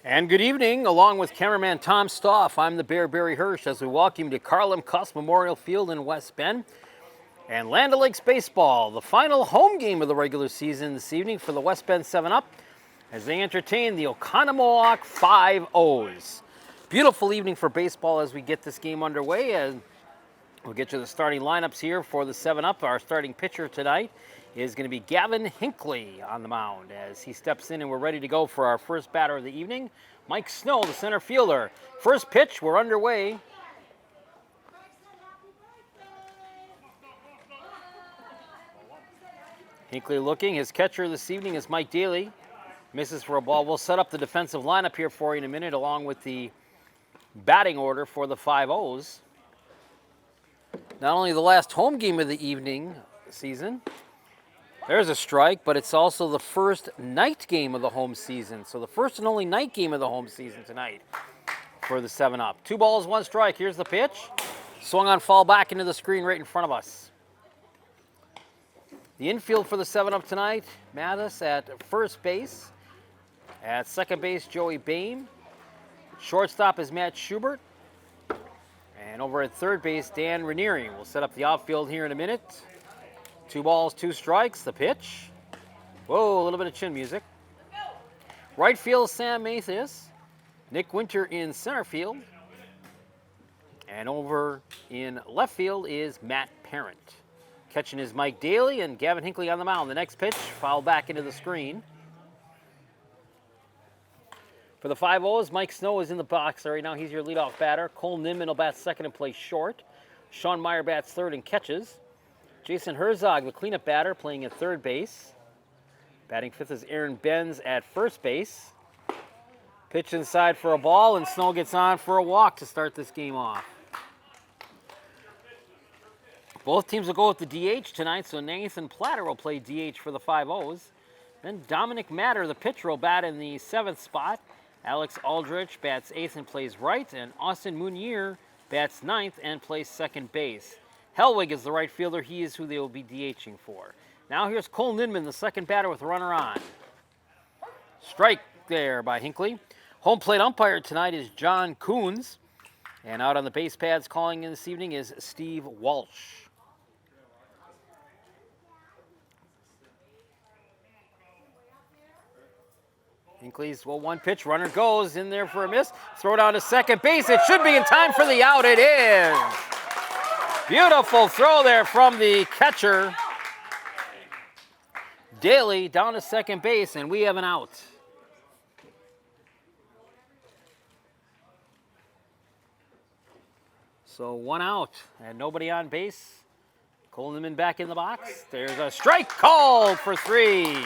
And good evening, along with cameraman Tom Stoff. I'm the Bear Barry Hirsch as we welcome you to Carlum Cuss Memorial Field in West Bend. And Land O'Lakes Baseball, the final home game of the regular season this evening for the West Bend 7-Up as they entertain the Oconomowoc Five-O's. Beautiful evening for baseball as we get this game underway. And we'll get you the starting lineups here for the 7-Up. Our starting pitcher tonight is going to be Gavin Hinckley on the mound as he steps in, and we're ready to go for our first batter of the evening. Mike Snow, the center fielder. First pitch, we're underway. Hinckley looking. His catcher this evening is Mike Daly. Misses for a ball. We'll set up the defensive lineup here for you in a minute, along with the batting order for the Five-O's. Not only the last home game of the evening season, there's a strike, but it's also the first night game of the home season. So the first and only night game of the home season tonight for the 7-Up. 2 balls, 1 strike. Here's the pitch. Swung on, fall back into the screen right in front of us. The infield for the 7-Up tonight, Mattis at first base. At second base, Joey Bain. Shortstop is Matt Schubert. And over at third base, Dan Ranieri. We'll set up the outfield here in a minute. 2 balls, 2 strikes. The pitch. Whoa, a little bit of chin music. Right field, Sam Mathis. Nick Winter in center field. And over in left field is Matt Parent. Catching is Mike Daly and Gavin Hinckley on the mound. The next pitch, fouled back into the screen. For the Five-O's, Mike Snow is in the box right now. He's your leadoff batter. Cole Ninman will bat second and plays short. Sean Meyer bats third and catches. Jason Herzog, the cleanup batter, playing at third base. Batting fifth is Aaron Benz at first base. Pitch inside for a ball, and Snow gets on for a walk to start this game off. Both teams will go with the DH tonight, so Nathan Platter will play DH for the Five-O's. Then Dominic Matter, the pitcher, will bat in the 7th spot. Alex Aldrich bats 8th and plays right, and Austin Munier bats 9th and plays second base. Helwig is the right fielder. He is who they will be DHing for. Now here's Cole Ninman, the second batter with a runner on. Strike there by Hinckley. Home plate umpire tonight is John Coons. And out on the base pads calling in this evening is Steve Walsh. Hinckley's, well, one pitch, runner goes in there for a miss. Throw down to second base. It should be in time for the out. It is. Beautiful throw there from the catcher. Daly down to second base, and we have an out. So 1 out and nobody on base. Coleman back in the box. There's a strike called for 3.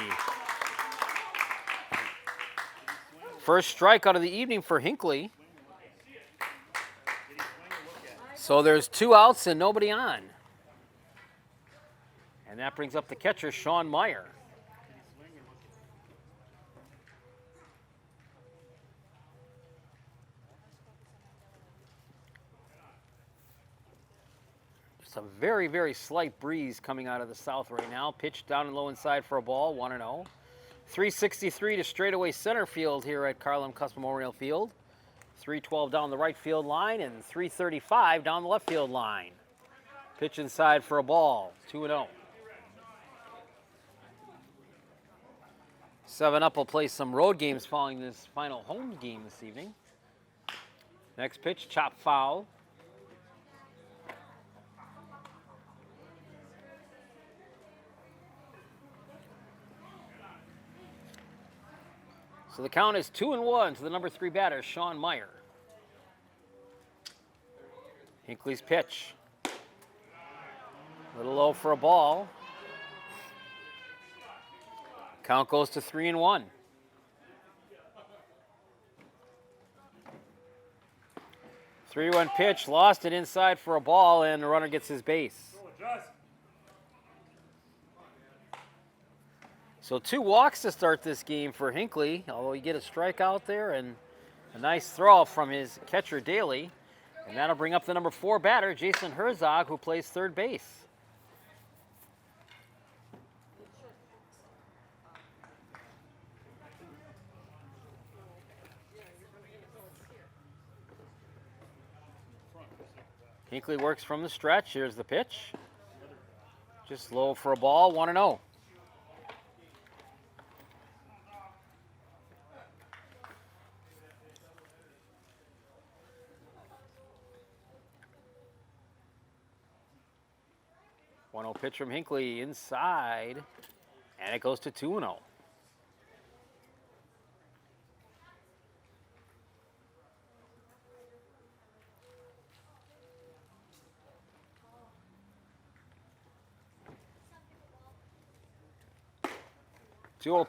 First strikeout of the evening for Hinckley. So there's 2 outs and nobody on. And that brings up the catcher, Sean Meyer. Just a very, very slight breeze coming out of the south right now. Pitch down and low inside for a ball, 1-0. 363 to straightaway center field here at Carlum Cuss Memorial Field. 312 down the right field line and 335 down the left field line. Pitch inside for a ball, 2-0. 7-Up will play some road games following this final home game this evening. Next pitch, chop foul. So the count is 2-1 to the number 3 batter, Sean Meyer. Hinckley's pitch. A little low for a ball. Count goes to 3-1. Three-one pitch, lost it inside for a ball, and the runner gets his base. So 2 walks to start this game for Hinckley, although he get a strikeout there and a nice throw from his catcher Daly. And that'll bring up the number 4 batter, Jason Herzog, who plays third base. Hinckley works from the stretch. Here's the pitch. Just low for a ball, 1-0. Pitch from Hinckley inside, and it goes to 2-0.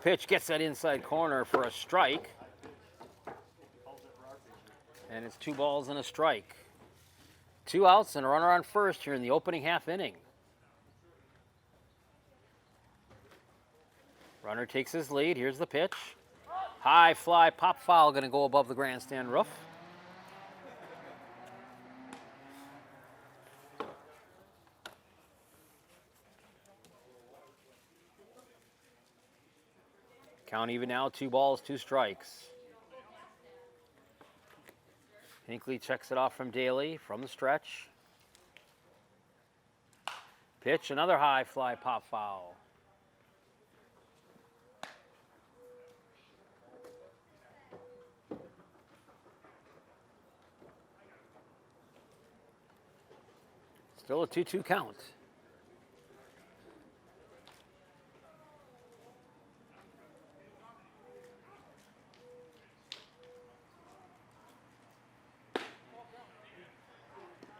Pitch gets that inside corner for a strike. And it's 2 balls and a strike. 2 outs and a runner on first here in the opening half inning. Runner takes his lead. Here's the pitch. High fly, pop foul, going to go above the grandstand roof. Count even now, 2 balls, 2 strikes. Hinckley checks it off from Daly from the stretch. Pitch, another high fly, pop foul. Still a 2-2 count.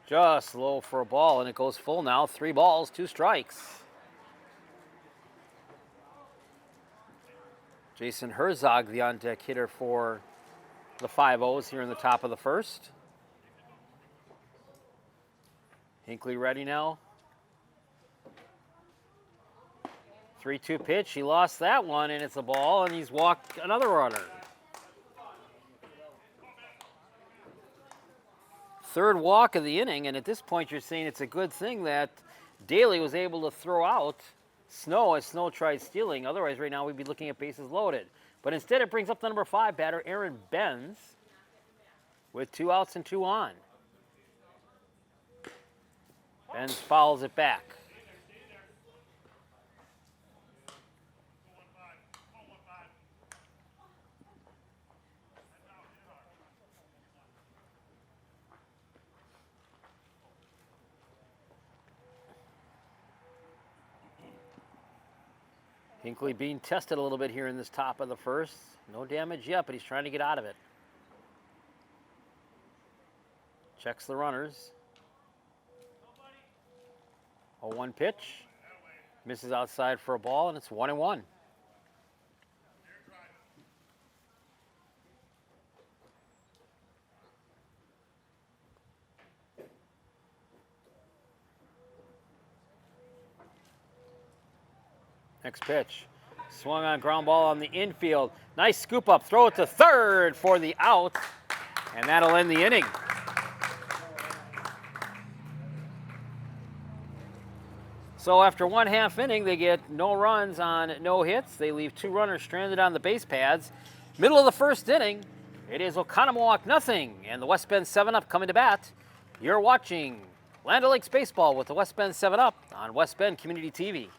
Just low for a ball, and it goes full now. 3 balls, 2 strikes. Jason Herzog, the on-deck hitter for the Five-O's here in the top of the first. Hinckley ready now. 3-2 pitch. He lost that one, and it's a ball, and he's walked another runner. 3rd walk of the inning, and at this point you're saying it's a good thing that Daly was able to throw out Snow as Snow tried stealing. Otherwise, right now we'd be looking at bases loaded. But instead it brings up the number 5 batter, Aaron Benz, with 2 outs and 2 on. Benz fouls it back. Hinckley being tested a little bit here in this top of the first. No damage yet, but he's trying to get out of it. Checks the runners. 0-1 pitch. Misses outside for a ball, and it's 1-1. Next pitch. Swung on ground ball on the infield. Nice scoop up. Throw it to third for the out. And that'll end the inning. So after 1/2 inning, they get no runs on no hits. They leave 2 runners stranded on the base pads. Middle of the first inning, it is Oconomowoc 0 and the West Bend 7-Up coming to bat. You're watching Land O'Lakes Baseball with the West Bend 7-Up on West Bend Community TV.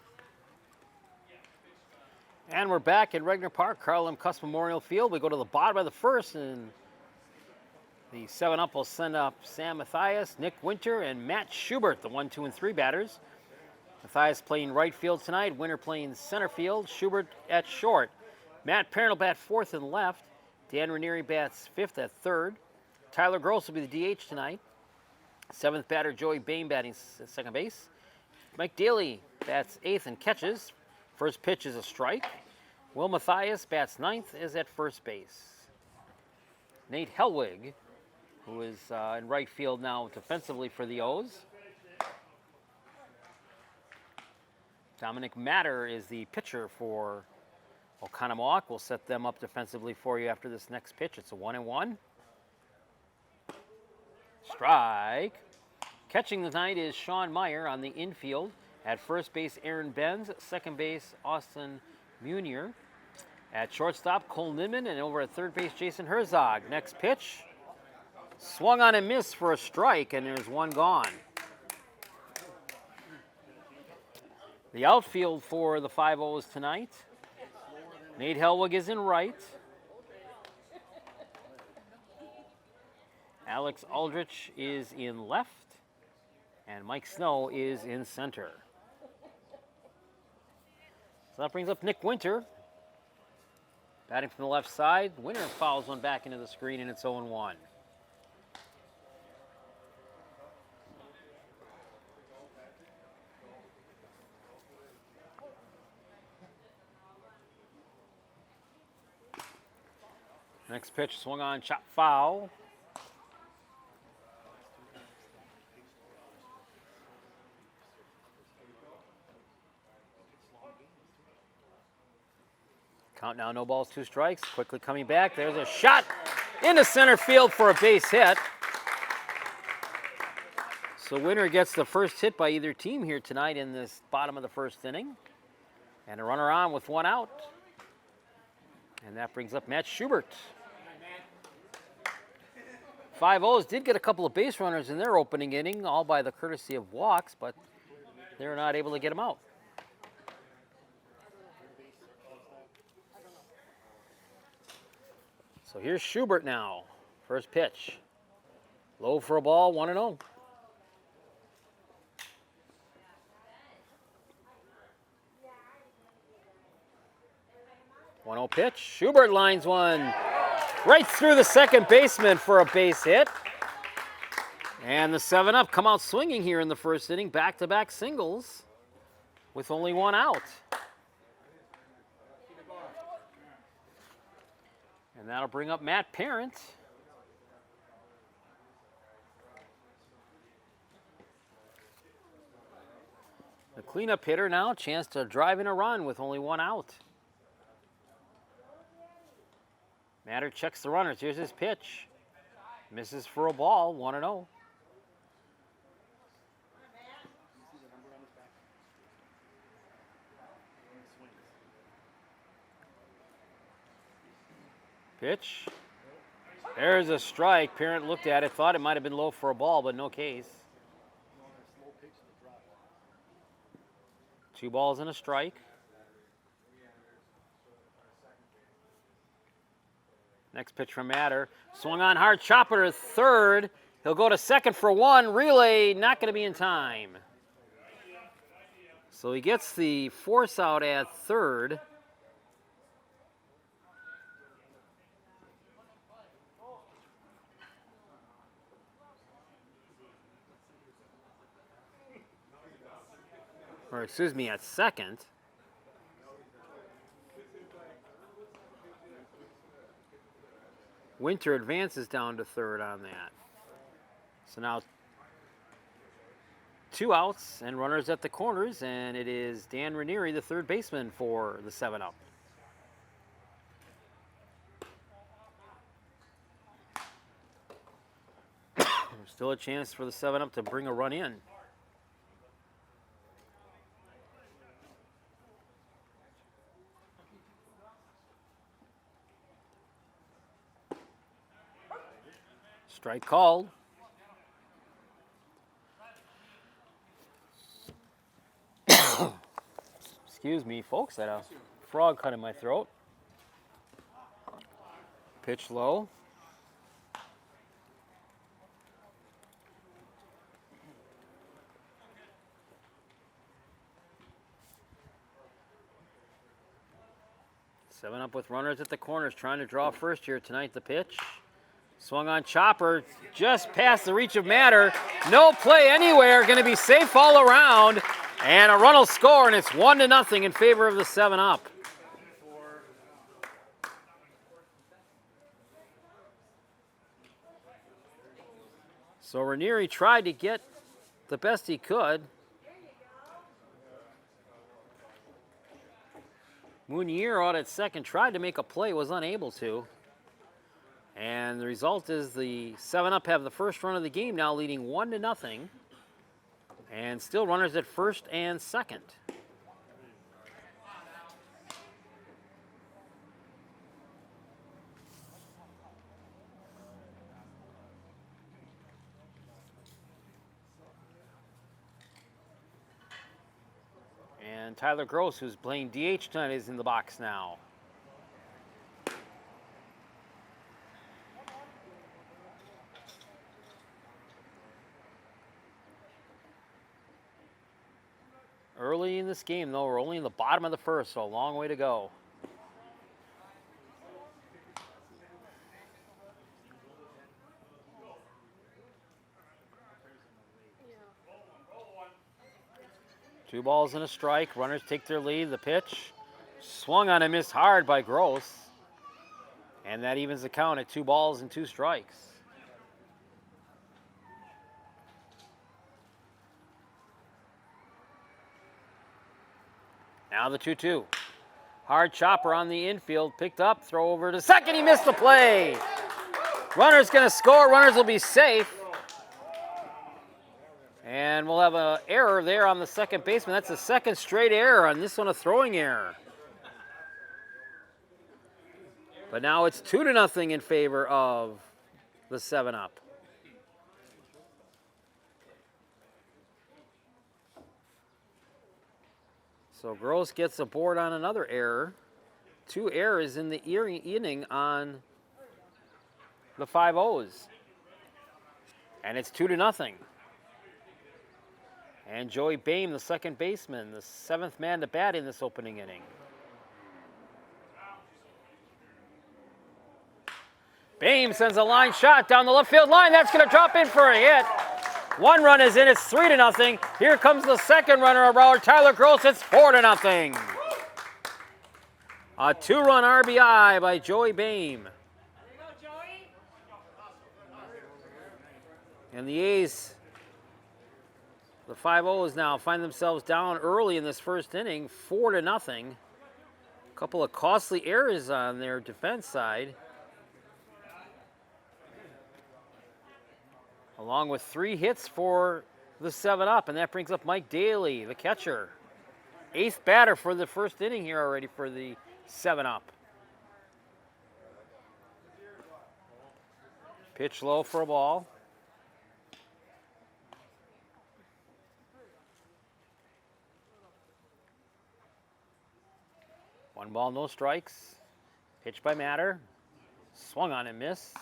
And we're back at Regner Park, Carl M. Cuss Memorial Field. We go to the bottom of the first, and the 7-Up will send up Sam Mathias, Nick Winter, and Matt Schubert, the 1, 2, and 3 batters. Mathias playing right field tonight, Winter playing center field, Schubert at short. Matt Perrin will bat 4th and left. Dan Ranieri bats 5th at 3rd. Tyler Gross will be the DH tonight. 7th batter, Joey Bain batting second base. Mike Daly bats 8th and catches. First pitch is a strike. Will Mathias bats 9th, is at first base. Nate Helwig, who is in right field now defensively for the O's. Dominic Matter is the pitcher for Oconomowoc. We'll set them up defensively for you after this next pitch. It's a 1-1. Strike. Catching the night is Sean Meyer on the infield. At first base, Aaron Benz. Second base, Austin Munier. At shortstop, Cole Niman. And over at third base, Jason Herzog. Next pitch. Swung on and missed for a strike, and there's one gone. The outfield for the Five-O's tonight. Nate Helwig is in right. Alex Aldrich is in left. And Mike Snow is in center. So that brings up Nick Winter. Batting from the left side. Winter fouls one back into the screen, and it's 0-1. Next pitch swung on, chop foul. Count now, no balls, 2 strikes. Quickly coming back. There's a shot into center field for a base hit. So Winter gets the first hit by either team here tonight in this bottom of the first inning. And a runner on with 1 out. And that brings up Matt Schubert. Five-O's did get a couple of base runners in their opening inning, all by the courtesy of walks, but they were not able to get them out. So here's Schubert now. First pitch. Low for a ball, 1-0. 1-0 pitch. Schubert lines one right through the second baseman for a base hit. And the 7-up come out swinging here in the first inning. Back-to-back singles with only 1 out. And that'll bring up Matt Parent. The cleanup hitter now, chance to drive in a run with only 1 out. Matter checks the runners. Here's his pitch. Misses for a ball, 1-0. Pitch. There's a strike. Parent looked at it, thought it might have been low for a ball, but no case. 2 balls and a strike. Next pitch from Matter. Swung on hard, chopper to third. He'll go to second for 1. Relay not going to be in time. So he gets the force out at third. Or excuse me, at second. Winter advances down to third on that. So now 2 outs and runners at the corners, and it is Dan Ranieri, the third baseman, for the 7-up. Still a chance for the 7-up to bring a run in. Strike called. Excuse me, folks. I had a frog cut in my throat. Pitch low. Seven up with runners at the corners, trying to draw first here tonight. The pitch. Swung on chopper, just past the reach of Matter. No play anywhere, going to be safe all around. And a run will score, and it's 1-0 in favor of the 7-up. So Ranieri tried to get the best he could. Munier out at second, tried to make a play, was unable to. And the result is the 7-up have the first run of the game now, leading 1-0. And still runners at first and second. And Tyler Gross, who's playing DH tonight, is in the box now. Early in this game, though, we're only in the bottom of the first, so a long way to go. Two balls and a strike. Runners take their lead. The pitch swung on and missed hard by Gross. And that evens the count at 2 balls and 2 strikes. Now the 2-2. Hard chopper on the infield. Picked up. Throw over to second. He missed the play. Runner's going to score. Runners will be safe. And we'll have an error there on the second baseman. That's the second straight error on this one, a throwing error. But now it's 2-0 in favor of the 7-up. So Gross gets a board on another error. 2 errors in the inning on the 5-0s. And it's 2-0. And Joey Boehm, the second baseman, the 7th man to bat in this opening inning. Boehm sends a line shot down the left field line. That's going to drop in for a hit. 1 run is in. It's 3-0. Here comes the second runner around Tyler Gross. It's 4-0. A 2-run RBI by Joey Boehm. And the A's, the 5-0s now find themselves down early in this first inning, 4-0. A couple of costly errors on their defense side, along with 3 hits for the 7-up, and that brings up Mike Daly, the catcher. 8th batter for the first inning here already for the 7-up. Pitch low for a ball. One ball, no strikes. Pitch by Matter. Swung on and missed.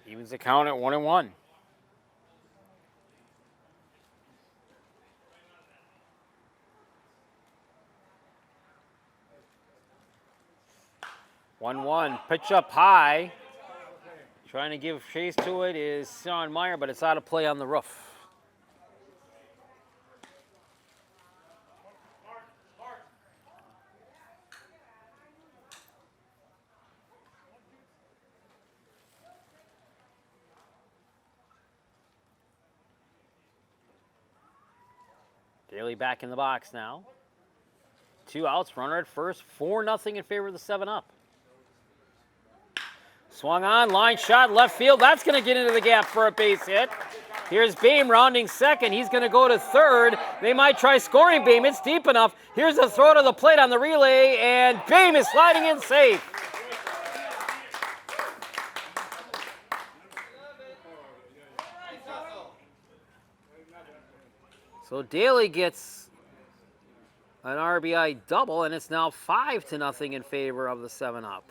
Evens the count at 1-1. Pitch up high. Trying to give chase to it is Sean Meyer, but it's out of play on the roof. Daly back in the box now. 2 outs, runner at first, 4-0 in favor of the 7-up. Swung on, line shot, left field. That's going to get into the gap for a base hit. Here's Boehm rounding second. He's going to go to third. They might try scoring Boehm. It's deep enough. Here's a throw to the plate on the relay, and Boehm is sliding in safe. So Daly gets an RBI double, and it's now 5-0 in favor of the 7-up.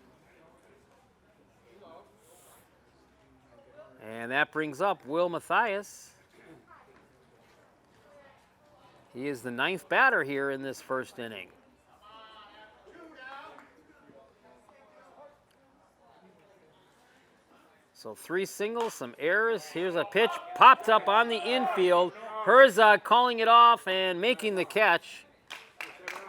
And that brings up Will Mathias. He is the 9th batter here in this first inning. So 3 singles, some errors. Here's a pitch popped up on the infield. Herzog calling it off and making the catch.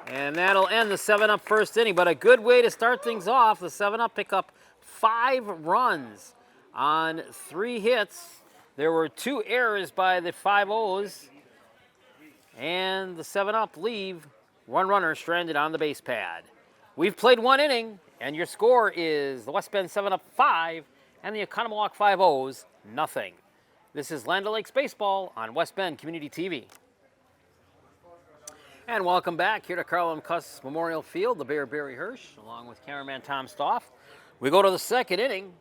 And that'll end the 7-up first inning. But a good way to start things off. The 7-up pick up 5 runs on 3 hits. There were 2 errors by the 5-0s. And the 7-up leave 1 runner stranded on the base pad. We've played 1 inning, and your score is the West Bend 7-up 5 and the Oconomowoc 5-0s nothing. This is Land O'Lakes Baseball on West Bend Community TV. And welcome back here to Carl M. Cuss Memorial Field, the Bear Barry Hirsch, along with cameraman Tom Stoff. We go to the second inning,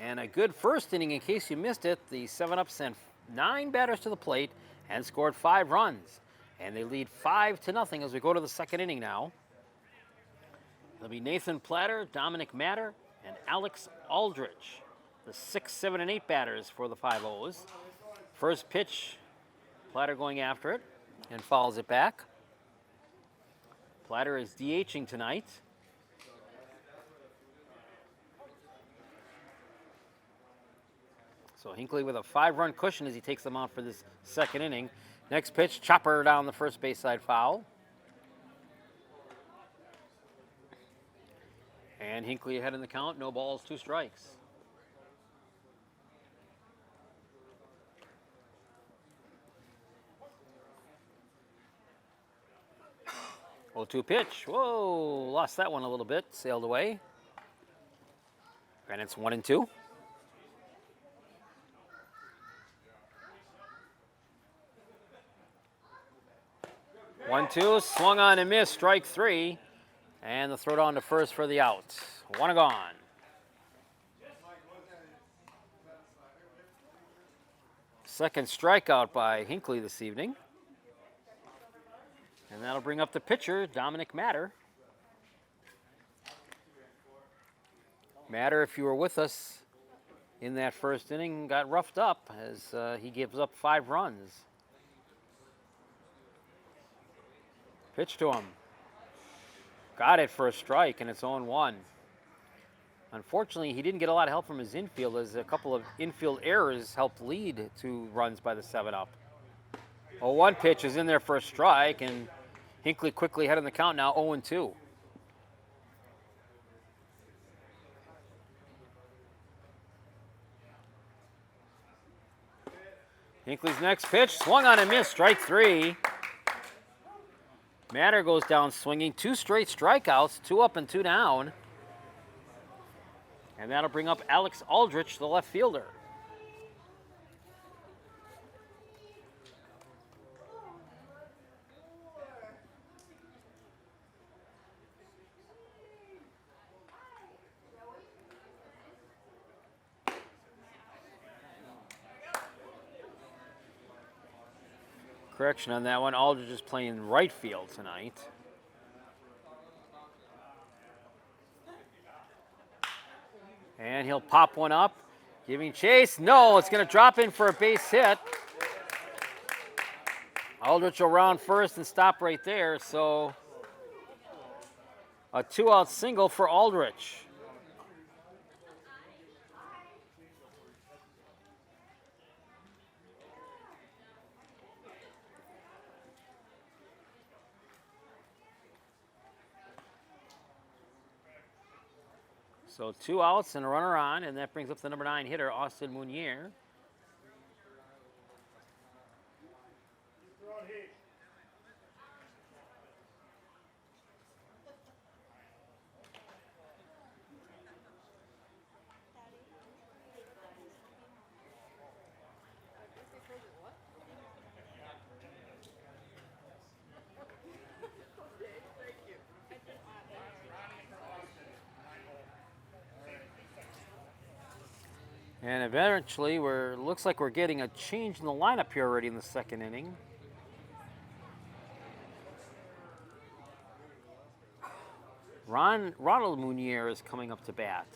and a good first inning in case you missed it. The 7-up sent 9 batters to the plate and scored 5 runs. And they lead 5-0 as we go to the second inning now. It'll be Nathan Platter, Dominic Matter, and Alex Aldrich, the 6, 7, and 8 batters for the Five-O's. First pitch, Platter going after it and fouls it back. Platter is DHing tonight. So Hinckley with a 5-run cushion as he takes them out for this second inning. Next pitch, chopper down the first base side foul. And Hinckley ahead in the count, no balls, 2 strikes. 0-2 pitch. Whoa, lost that one a little bit, sailed away. And it's 1-2. One, two, swung on and missed, strike 3. And the throw down to first for the out. 1 gone. Second strikeout by Hinckley this evening. And that'll bring up the pitcher, Dominic Matter. Matter, if you were with us in that first inning, got roughed up as he gives up 5 runs. Pitch to him. Got it for a strike, and it's 0-1. Unfortunately, he didn't get a lot of help from his infield as a couple of infield errors helped lead to runs by the 7-up. 0-1 pitch is in there for a strike, and Hinckley quickly ahead in the count now, 0-2. Hinckley's next pitch, swung on and missed, strike 3. Matter goes down swinging, 2 straight strikeouts, 2 up and 2 down. And that'll bring up Alex Aldrich, the left fielder. Correction on that one, Aldrich is playing right field tonight. And he'll pop one up, giving chase. No, it's going to drop in for a base hit. Aldrich will round first and stop right there, so a 2-out single for Aldrich. So 2 outs and a runner on, and that brings up the number 9 hitter, Austin Munier. And eventually, looks like we're getting a change in the lineup here already in the second inning. Ronald Munier is coming up to bat.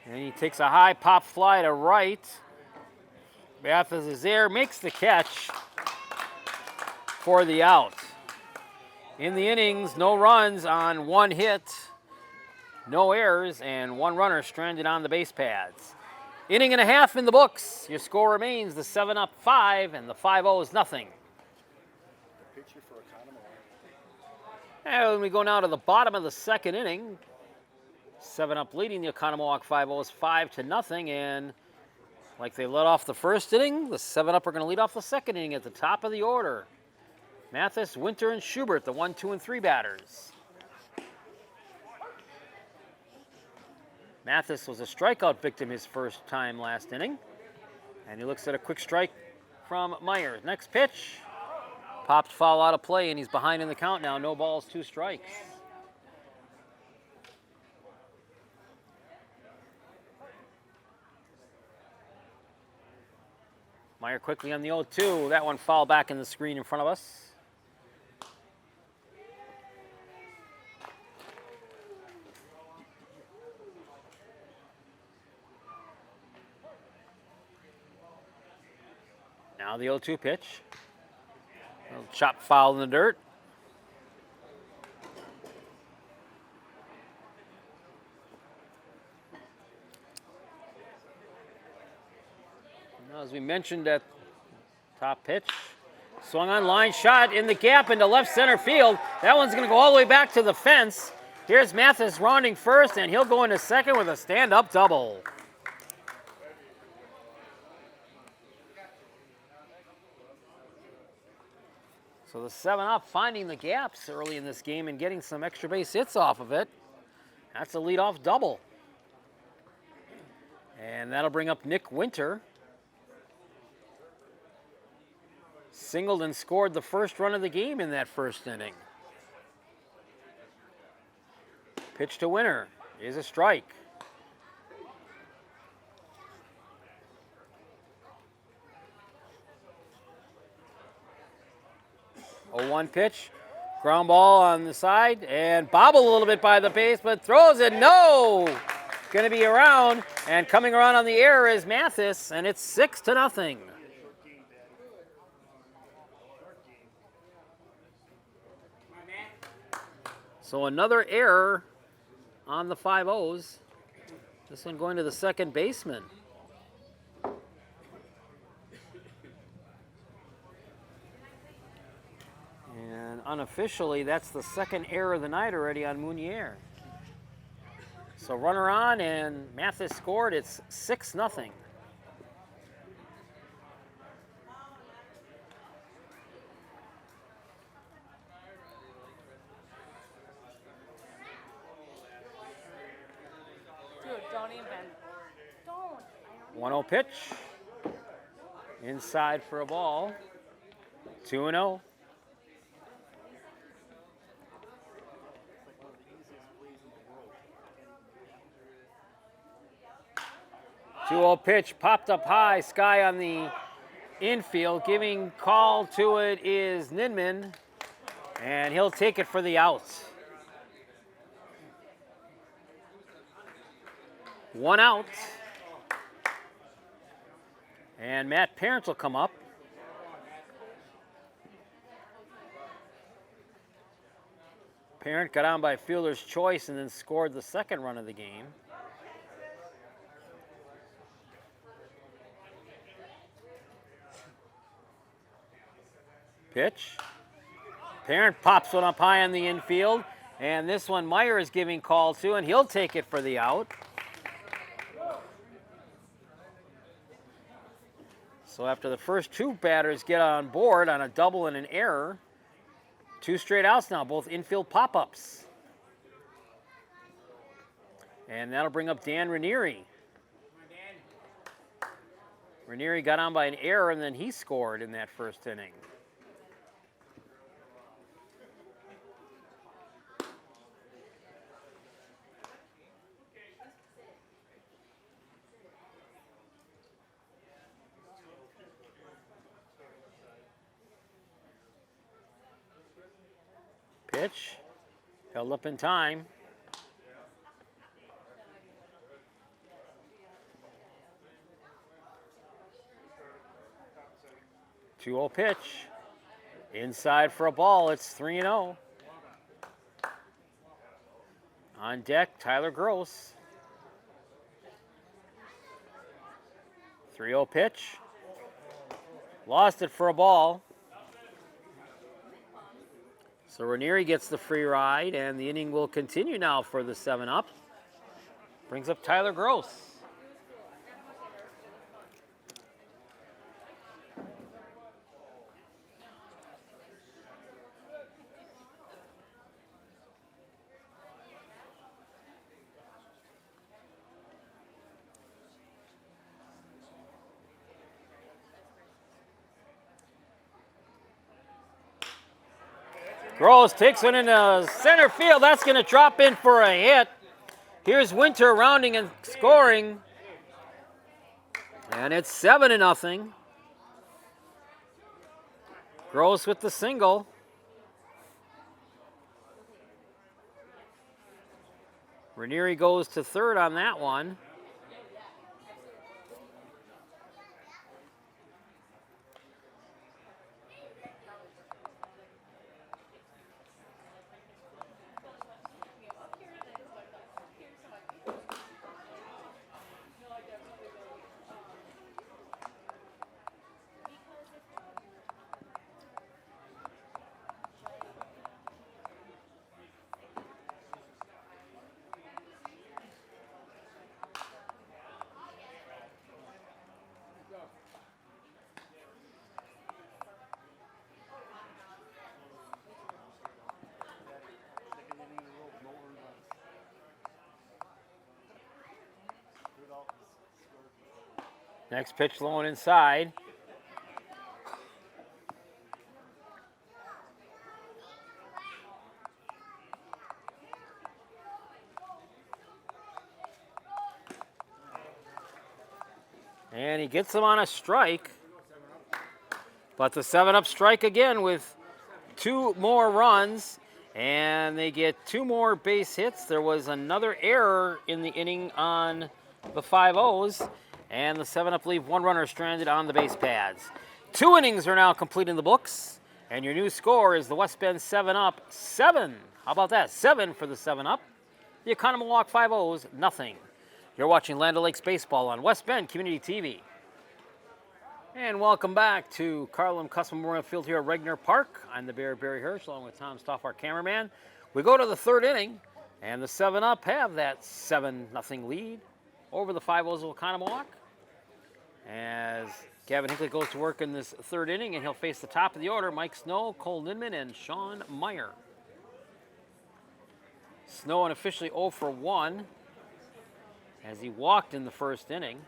And he takes a high pop fly to right. Mathis is there, makes the catch for the out. In the innings, no runs on 1 hit, no errors, and 1 runner stranded on the base paths. Inning and a half in the books. Your score remains the 7-up 5, and the 5-0 is nothing. And we go now to the bottom of the second inning. 7-up leading the Oconomowoc Five-O is 5-0, and like they led off the first inning, the 7-up are going to lead off the second inning at the top of the order. Mathis, Winter, and Schubert, the 1, 2, and 3 batters. Mathis was a strikeout victim his first time last inning. And he looks at a quick strike from Meyer. Next pitch, popped foul out of play, and he's behind in the count now. No balls, 2 strikes. Meyer quickly on the 0-2. That one fouled back in the screen in front of us. Now the 0-2 pitch. A little chop foul in the dirt. Now, as we mentioned at top pitch, swung on line shot in the gap into left center field. That one's going to go all the way back to the fence. Here's Mathis rounding first, and he'll go into second with a stand-up double. So the 7-up finding the gaps early in this game and getting some extra base hits off of it. That's a leadoff double. And that'll bring up Nick Winter. Singled and scored the first run of the game in that first inning. Pitch to Winter is a strike. 0-1 pitch. Ground ball on the side and bobbled a little bit by the base, but throws it. No! Going to be around, and coming around on the air is Mathis, and it's 6-0. So another error on the 5-0s. This one going to the second baseman. And unofficially, that's the second error of the night already on Meunier. So runner on, and Mathis scored. It's 6-0. Dude, don't even. Don't. 1-0 pitch. Inside for a ball. 2-0. 2-0 pitch, popped up high, Sky on the infield. Giving call to it is Ninman, and he'll take it for the outs. 1 out. And Matt Parent will come up. Parent got on by fielder's choice and then scored the second run of the game. Pitch. Parent pops one up high on the infield, and this one Meyer is giving call to, and he'll take it for the out. So after the first two batters get on board on a double and an error, 2 straight outs now, both infield pop-ups. And that'll bring up Dan Ranieri. Ranieri got on by an error, and then he scored in that first inning. Pitch, held up in time. Two-oh pitch, inside for a ball. It's 3-0. On deck, Tyler Gross. 3-0 pitch, lost it for a ball. So Ranieri gets the free ride, and the inning will continue now for the 7-up. Brings up Tyler Gross. Gross takes one into center field. That's going to drop in for a hit. Here's Winter rounding and scoring. And it's 7-0. Gross with the single. Ranieri goes to third on that one. Next pitch low and inside. And he gets him on a strike. But the 7-up strike again with 2 more runs. And they get 2 more base hits. There was another error in the inning on the 5-0s. And the 7-up leave 1 runner stranded on the base pads. 2 innings are now complete in the books. And your new score is the West Bend 7-up, 7. How about that? 7 for the 7-up. The Oconomowoc Five-O's, nothing. You're watching Land O'Lakes Baseball on West Bend Community TV. And welcome back to Carlin Custom Memorial Field here at Regner Park. I'm the Bear, Barry Hirsch, along with Tom Stoff, our cameraman. We go to the 3rd inning, and the 7-up have that 7-0 lead over the 5-0s of Oconomowoc. As Gavin Hinckley goes to work in this 3rd inning, and he'll face the top of the order, Mike Snow, Cole Nidman, and Sean Meyer. Snow unofficially 0 for 1 as he walked in the 1st inning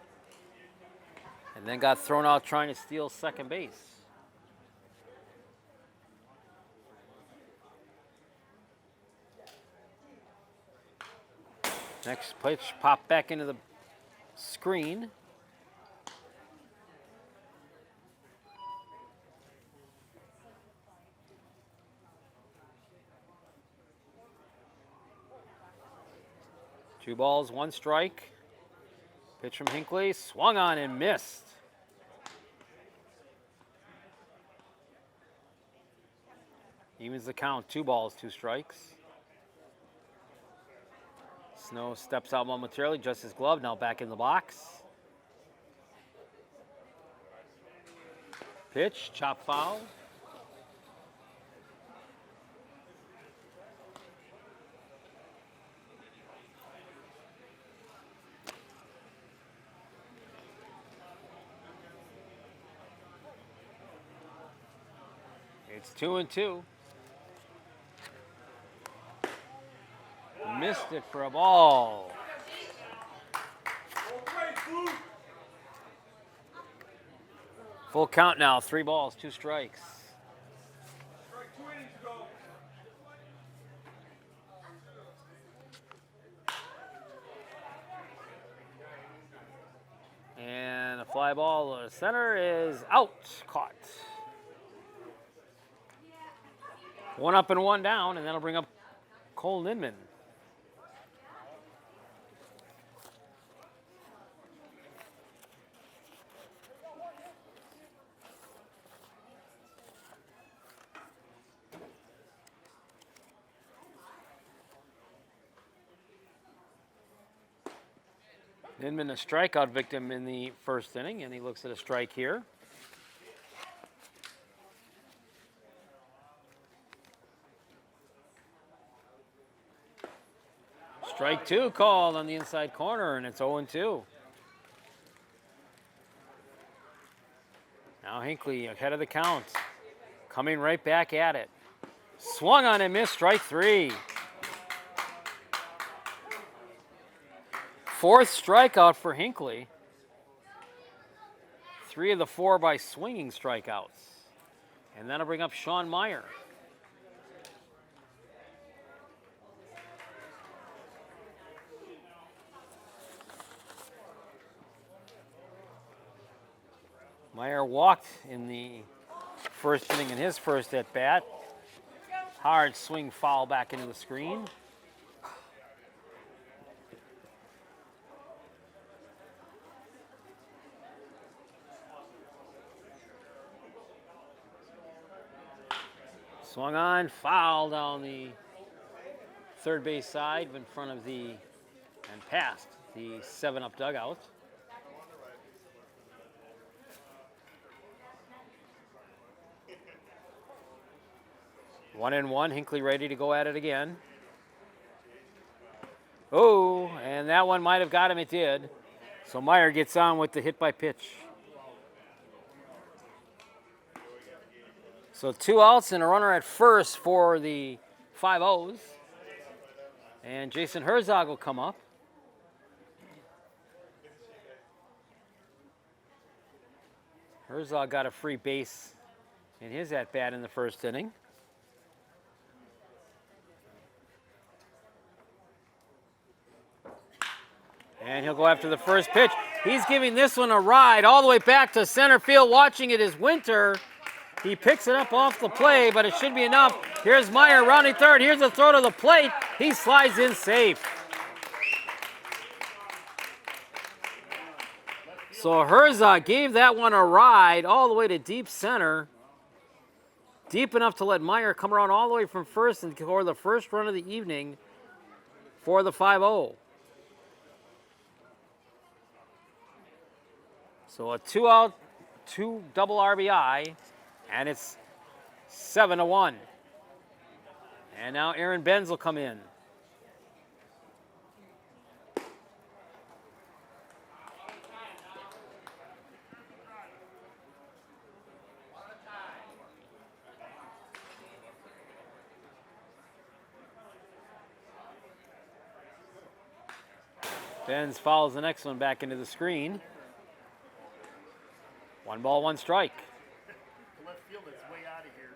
and then got thrown out trying to steal second base. Next pitch popped back into the screen. Two balls, 1 strike. Pitch from Hinckley, swung on and missed. Evens the count, 2 balls, 2 strikes. Snow steps out momentarily, adjusts his glove, now back in the box. Pitch, chop foul. It's 2-2. Missed it for a ball. Full count now, 3 balls, 2 strikes. And a fly ball to center is out, caught. 1 up and 1 down, and that'll bring up Cole Nidman. Nidman a strikeout victim in the 1st inning, and he looks at a strike here. Strike 2 called on the inside corner, and it's 0-2. Now Hinckley ahead of the count, coming right back at it. Swung on and missed, strike 3. 4th strikeout for Hinckley. 3 of the 4 by swinging strikeouts. And that'll bring up Sean Meyer. Meyer walked in the first inning in his first at bat. Hard swing foul back into the screen. Swung on, foul down the third base side in front of and past the 7-up dugout. One and one, Hinckley ready to go at it again. Oh, and that one might have got him, it did. So Meyer gets on with the hit by pitch. So 2 outs and a runner at first for the Five-O's. And Jason Herzog will come up. Herzog got a free base in his at-bat in the first inning. And he'll go after the first pitch. He's giving this one a ride all the way back to center field. Watching it is Winter. He picks it up off the play, but it should be enough. Here's Meyer rounding third. Here's a throw to the plate. He slides in safe. So Herzog gave that one a ride all the way to deep center. Deep enough to let Meyer come around all the way from first and score the first run of the evening for the 5-0. So a 2-out, 2 double RBI, and it's 7-1. And now Aaron Benz will come in. Benz fouls the next one back into the screen. 1 ball, 1 strike. The left field is way out of here.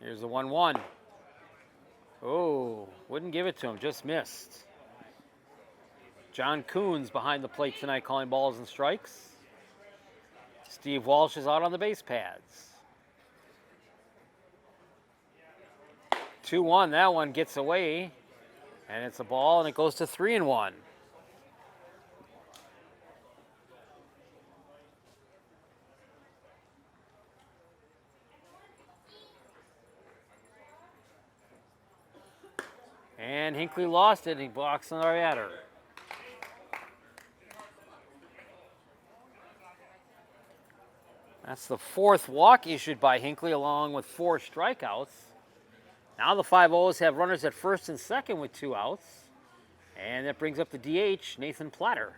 Here's the 1-1. Oh, wouldn't give it to him, just missed. John Coons behind the plate tonight calling balls and strikes. Steve Walsh is out on the base pads. 2-1, that one gets away, and it's a ball, and it goes to 3-1. And Hinckley lost it, and he blocks another batter. That's the 4th walk issued by Hinckley, along with 4 strikeouts. Now the 5-0s have runners at first and second with 2 outs. And that brings up the DH, Nathan Platter.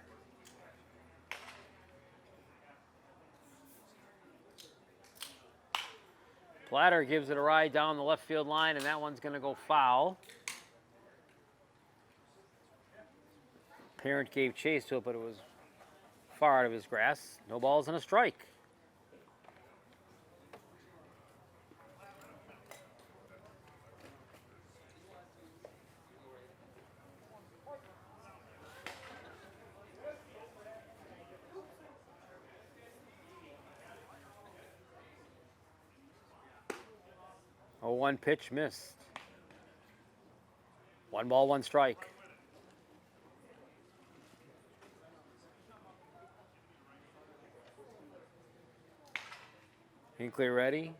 Platter gives it a ride down the left field line, and that one's going to go foul. Parent gave chase to it, but it was far out of his grasp. No balls and a strike. Oh, 1 pitch missed. 1 ball, 1 strike. Hinckley ready.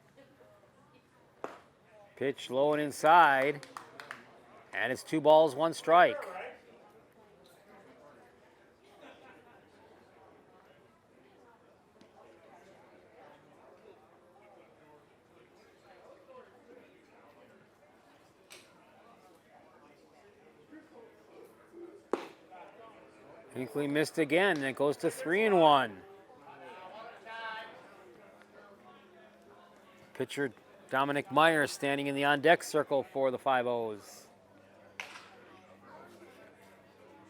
Pitch low and inside. And it's 2 balls, 1 strike. Hinckley missed again, and it goes to 3-1. Pitcher Dominic Meyer standing in the on-deck circle for the 5-0s.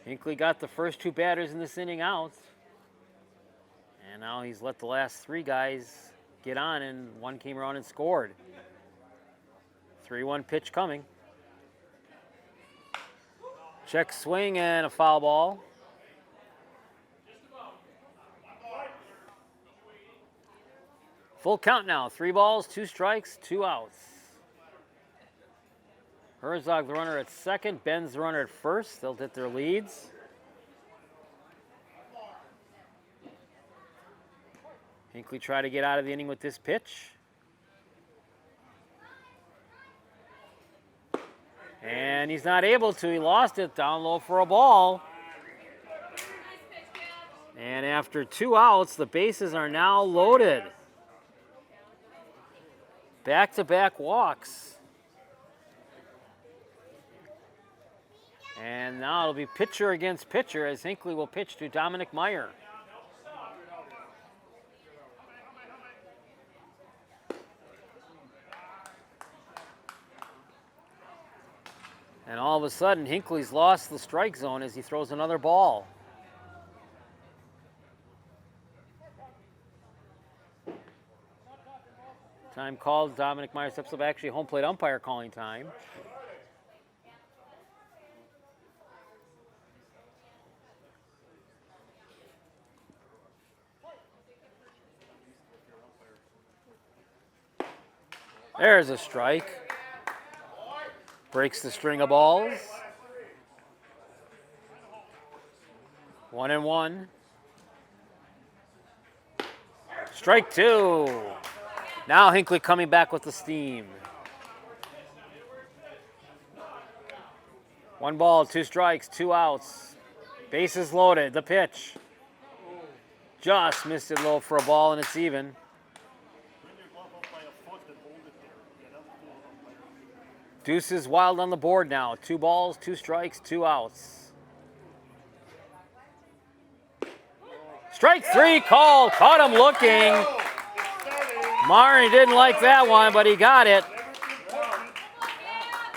Hinckley got the first 2 batters in this inning out. And now he's let the last 3 guys get on, and 1 came around and scored. 3-1 pitch coming. Check swing and a foul ball. Full count now. 3 balls, 2 strikes, 2 outs. Herzog, the runner at second. Ben's the runner at first. They'll hit their leads. Hinckley try to get out of the inning with this pitch. And he's not able to. He lost it down low for a ball. And after 2 outs, the bases are now loaded. Back-to-back walks. And now it'll be pitcher against pitcher as Hinckley will pitch to Dominic Meyer. And all of a sudden, Hinckley's lost the strike zone as he throws another ball. Time called. Dominic Meyer steps up. Actually, home plate umpire calling time. There's a strike. Breaks the string of balls. 1-1. Strike 2. Now Hinckley coming back with the steam. 1 ball, 2 strikes, 2 outs. Bases loaded. The pitch. Just missed it low for a ball, and it's even. Deuce is wild on the board now. 2 balls, 2 strikes, 2 outs. Strike 3 called. Caught him looking. Marnie didn't like that one, but he got it.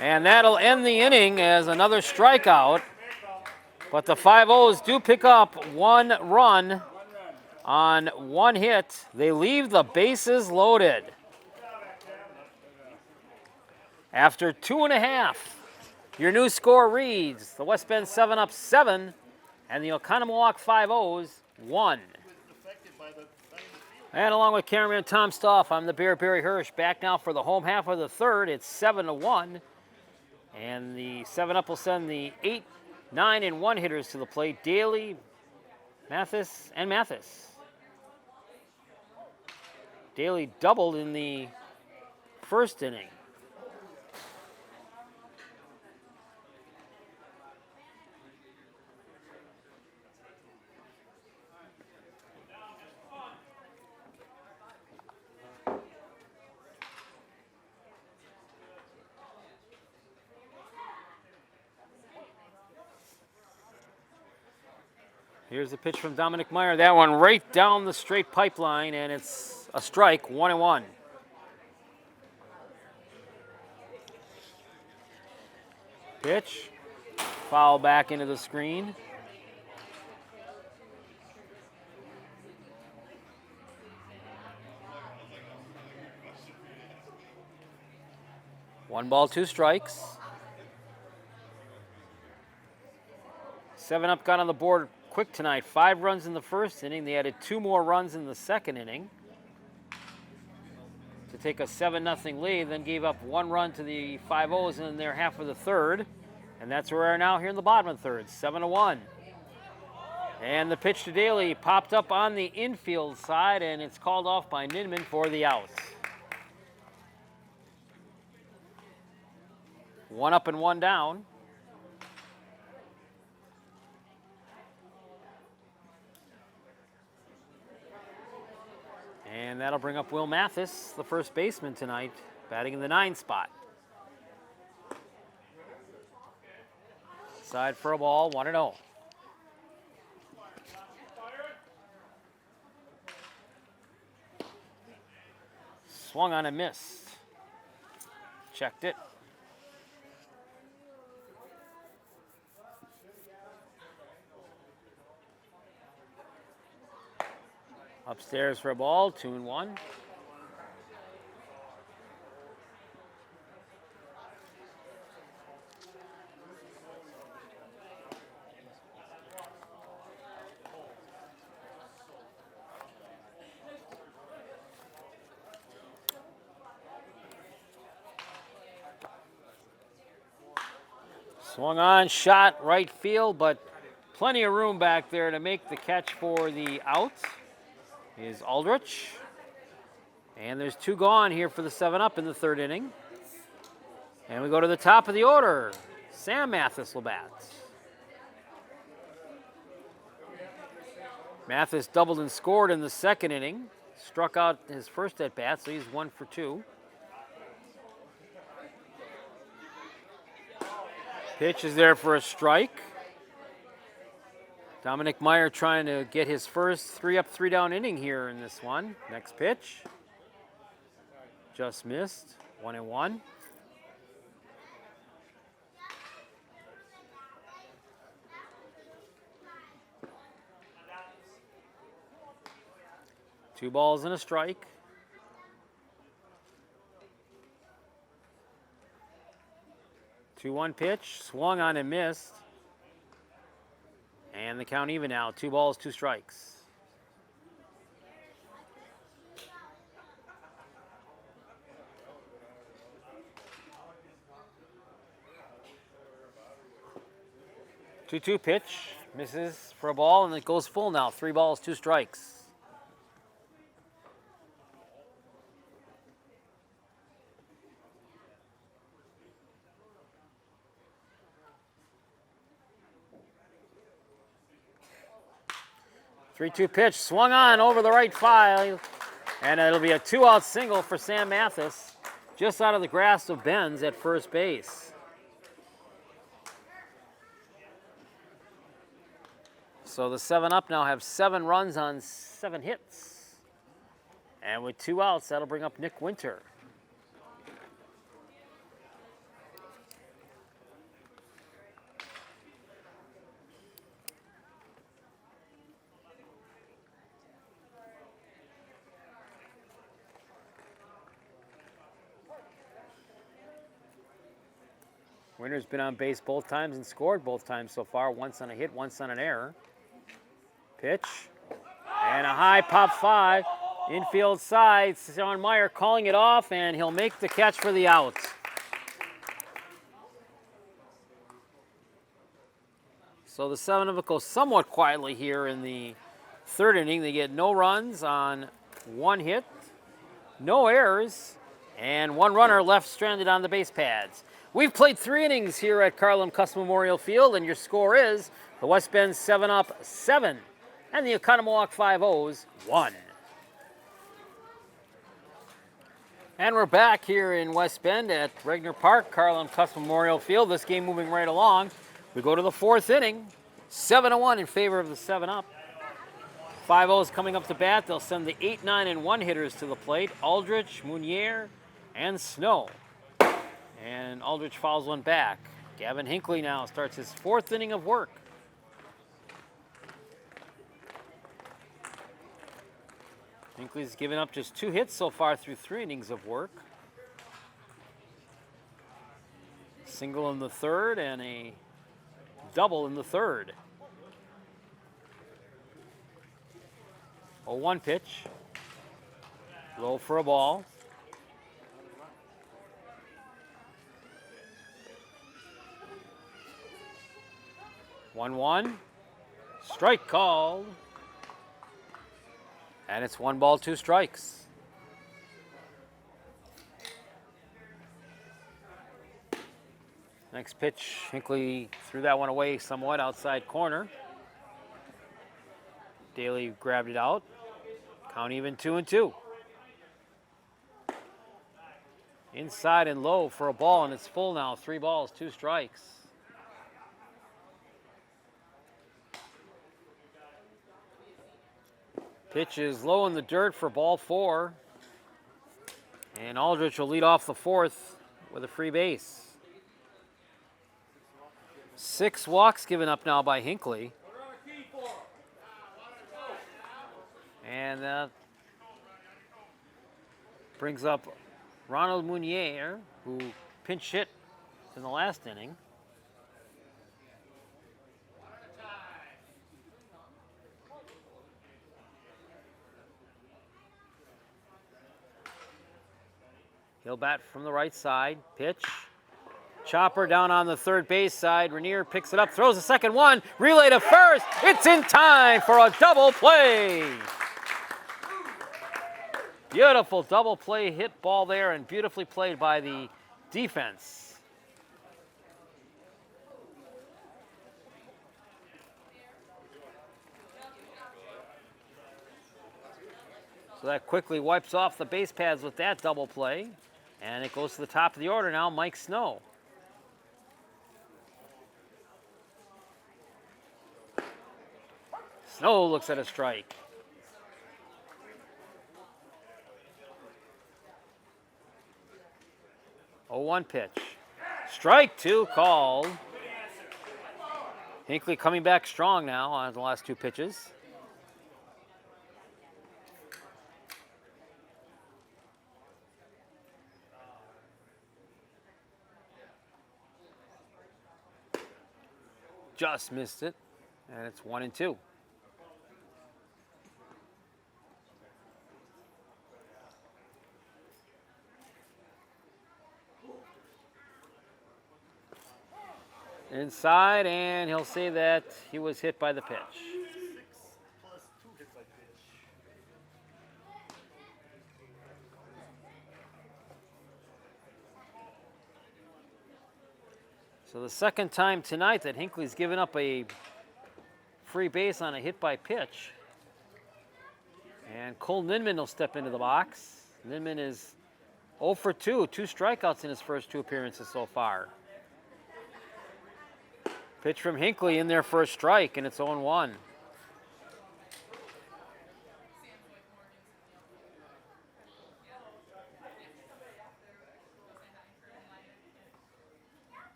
And that'll end the inning as another strikeout. But the Five-O's do pick up 1 run on 1 hit. They leave the bases loaded. After 2.5, your new score reads the West Bend 7 up 7 and the Oconomowoc Five-O's 1. And along with cameraman Tom Stoff, I'm the Bear Barry Hirsch. Back now for the home half of the third. It's 7-1. And the 7 up will send the 8, 9, and 1 hitters to the plate. Daly, Mathis, and Mathis. Daly doubled in the first inning. Here's a pitch from Dominic Meyer. That one right down the straight pipeline, and it's a strike, 1-1. Pitch. Foul back into the screen. One ball, 2 strikes. 7 up got on the board quick tonight. 5 runs in the first inning. They added 2 more runs in the second inning to take a 7-0 lead, then gave up 1 run to the Five-O's in their half of the third. And that's where we are now here in the bottom of the third, 7-1. And the pitch to Daly popped up on the infield side, and it's called off by Ninman for the out. 1 up and 1 down. And that'll bring up Will Mathis, the first baseman tonight, batting in the 9 spot. Side for a ball, 1-0. Swung on and missed. Checked it. Upstairs for a ball, 2-1. Swung on, shot, right field, but plenty of room back there to make the catch for the out is Aldrich. And there's 2 gone here for the 7-up in the 3rd inning. And we go to the top of the order. Sam Mathis will bat. Mathis doubled and scored in the 2nd inning. Struck out his first at bat, so he's 1 for 2. Pitch is there for a strike. Dominic Meyer trying to get his first 3-up, 3-down inning here in this one. Next pitch. Just missed. 1-1. Two balls and a strike. Two-one pitch, swung on and missed. And the count even now, 2 balls, 2 strikes. Two-two pitch, misses for a ball, and it goes full now. 3 balls, 2 strikes. Three-two pitch, swung on over the right file, and it'll be a 2-out single for Sam Mathis, just out of the grasp of Benz at first base. So the 7-up now have 7 runs on 7 hits. And with 2 outs, that'll bring up Nick Winter. Winter's been on base both times and scored both times so far, once on a hit, once on an error. Pitch, and a high pop 5, infield side, Sean Meyer calling it off, and he'll make the catch for the out. So the 7-up goes somewhat quietly here in the 3rd inning. They get no runs on 1 hit, no errors, and 1 runner left stranded on the base pads. We've played 3 innings here at Carlin Cuss Memorial Field, and your score is the West Bend 7-up 7 and the Oconomowoc Five-O's 1. And we're back here in West Bend at Regner Park, Carlin Cuss Memorial Field. This game moving right along. We go to the 4th inning, 7-1 in favor of the 7-up. Five-O's coming up to bat. They'll send the 8, 9, and 1 hitters to the plate. Aldrich, Meyer, and Snow. And Aldrich fouls one back. Gavin Hinckley now starts his 4th inning of work. Hinckley's given up just 2 hits so far through 3 innings of work. Single in the 3rd and a double in the 3rd. 0-1 pitch. Low for a ball. 1-1. Strike called. And it's 1 ball, 2 strikes. Next pitch, Hinckley threw that one away somewhat outside corner. Daly grabbed it out. Count even 2-2. Inside and low for a ball, and it's full now. 3 balls, 2 strikes. Pitch is low in the dirt for ball 4. And Aldrich will lead off the 4th with a free base. 6 walks given up now by Hinckley. And that brings up Ronald Meyer, who pinch hit in the last inning. He'll bat from the right side. Pitch. Chopper down on the third base side. Rainier picks it up, throws the second one, relay to first. It's in time for a double play. Beautiful double play hit ball there and beautifully played by the defense. So that quickly wipes off the base pads with that double play. And it goes to the top of the order now, Mike Snow. Snow looks at a strike. Oh, 1 pitch. Strike 2 called. Hinckley coming back strong now on the last 2 pitches. Just missed it, and it's 1-2. Inside, and he'll say that he was hit by the pitch. 6 plus 2 hits by pitch. So the second time tonight that Hinckley's given up a free base on a hit by pitch. And Cole Ninman will step into the box. Ninman is 0 for 2, 2 strikeouts in his first 2 appearances so far. Pitch from Hinckley in there for a strike, and it's 0-1.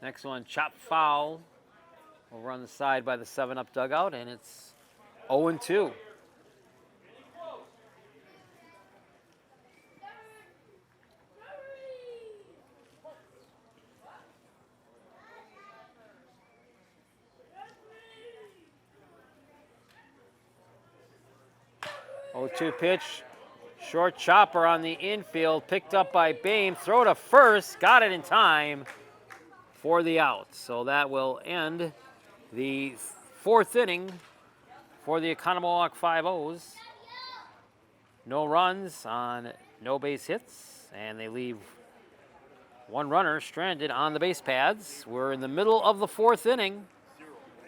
Next one, chop foul over on the side by the 7-up dugout, and it's 0-2. Oh-2 pitch, short chopper on the infield, picked up by Bame, throw to first, got it in time for the out. So that will end the 4th inning for the Oconomowoc Five-O's. No runs on no base hits, and they leave 1 runner stranded on the base pads. We're in the middle of the 4th inning,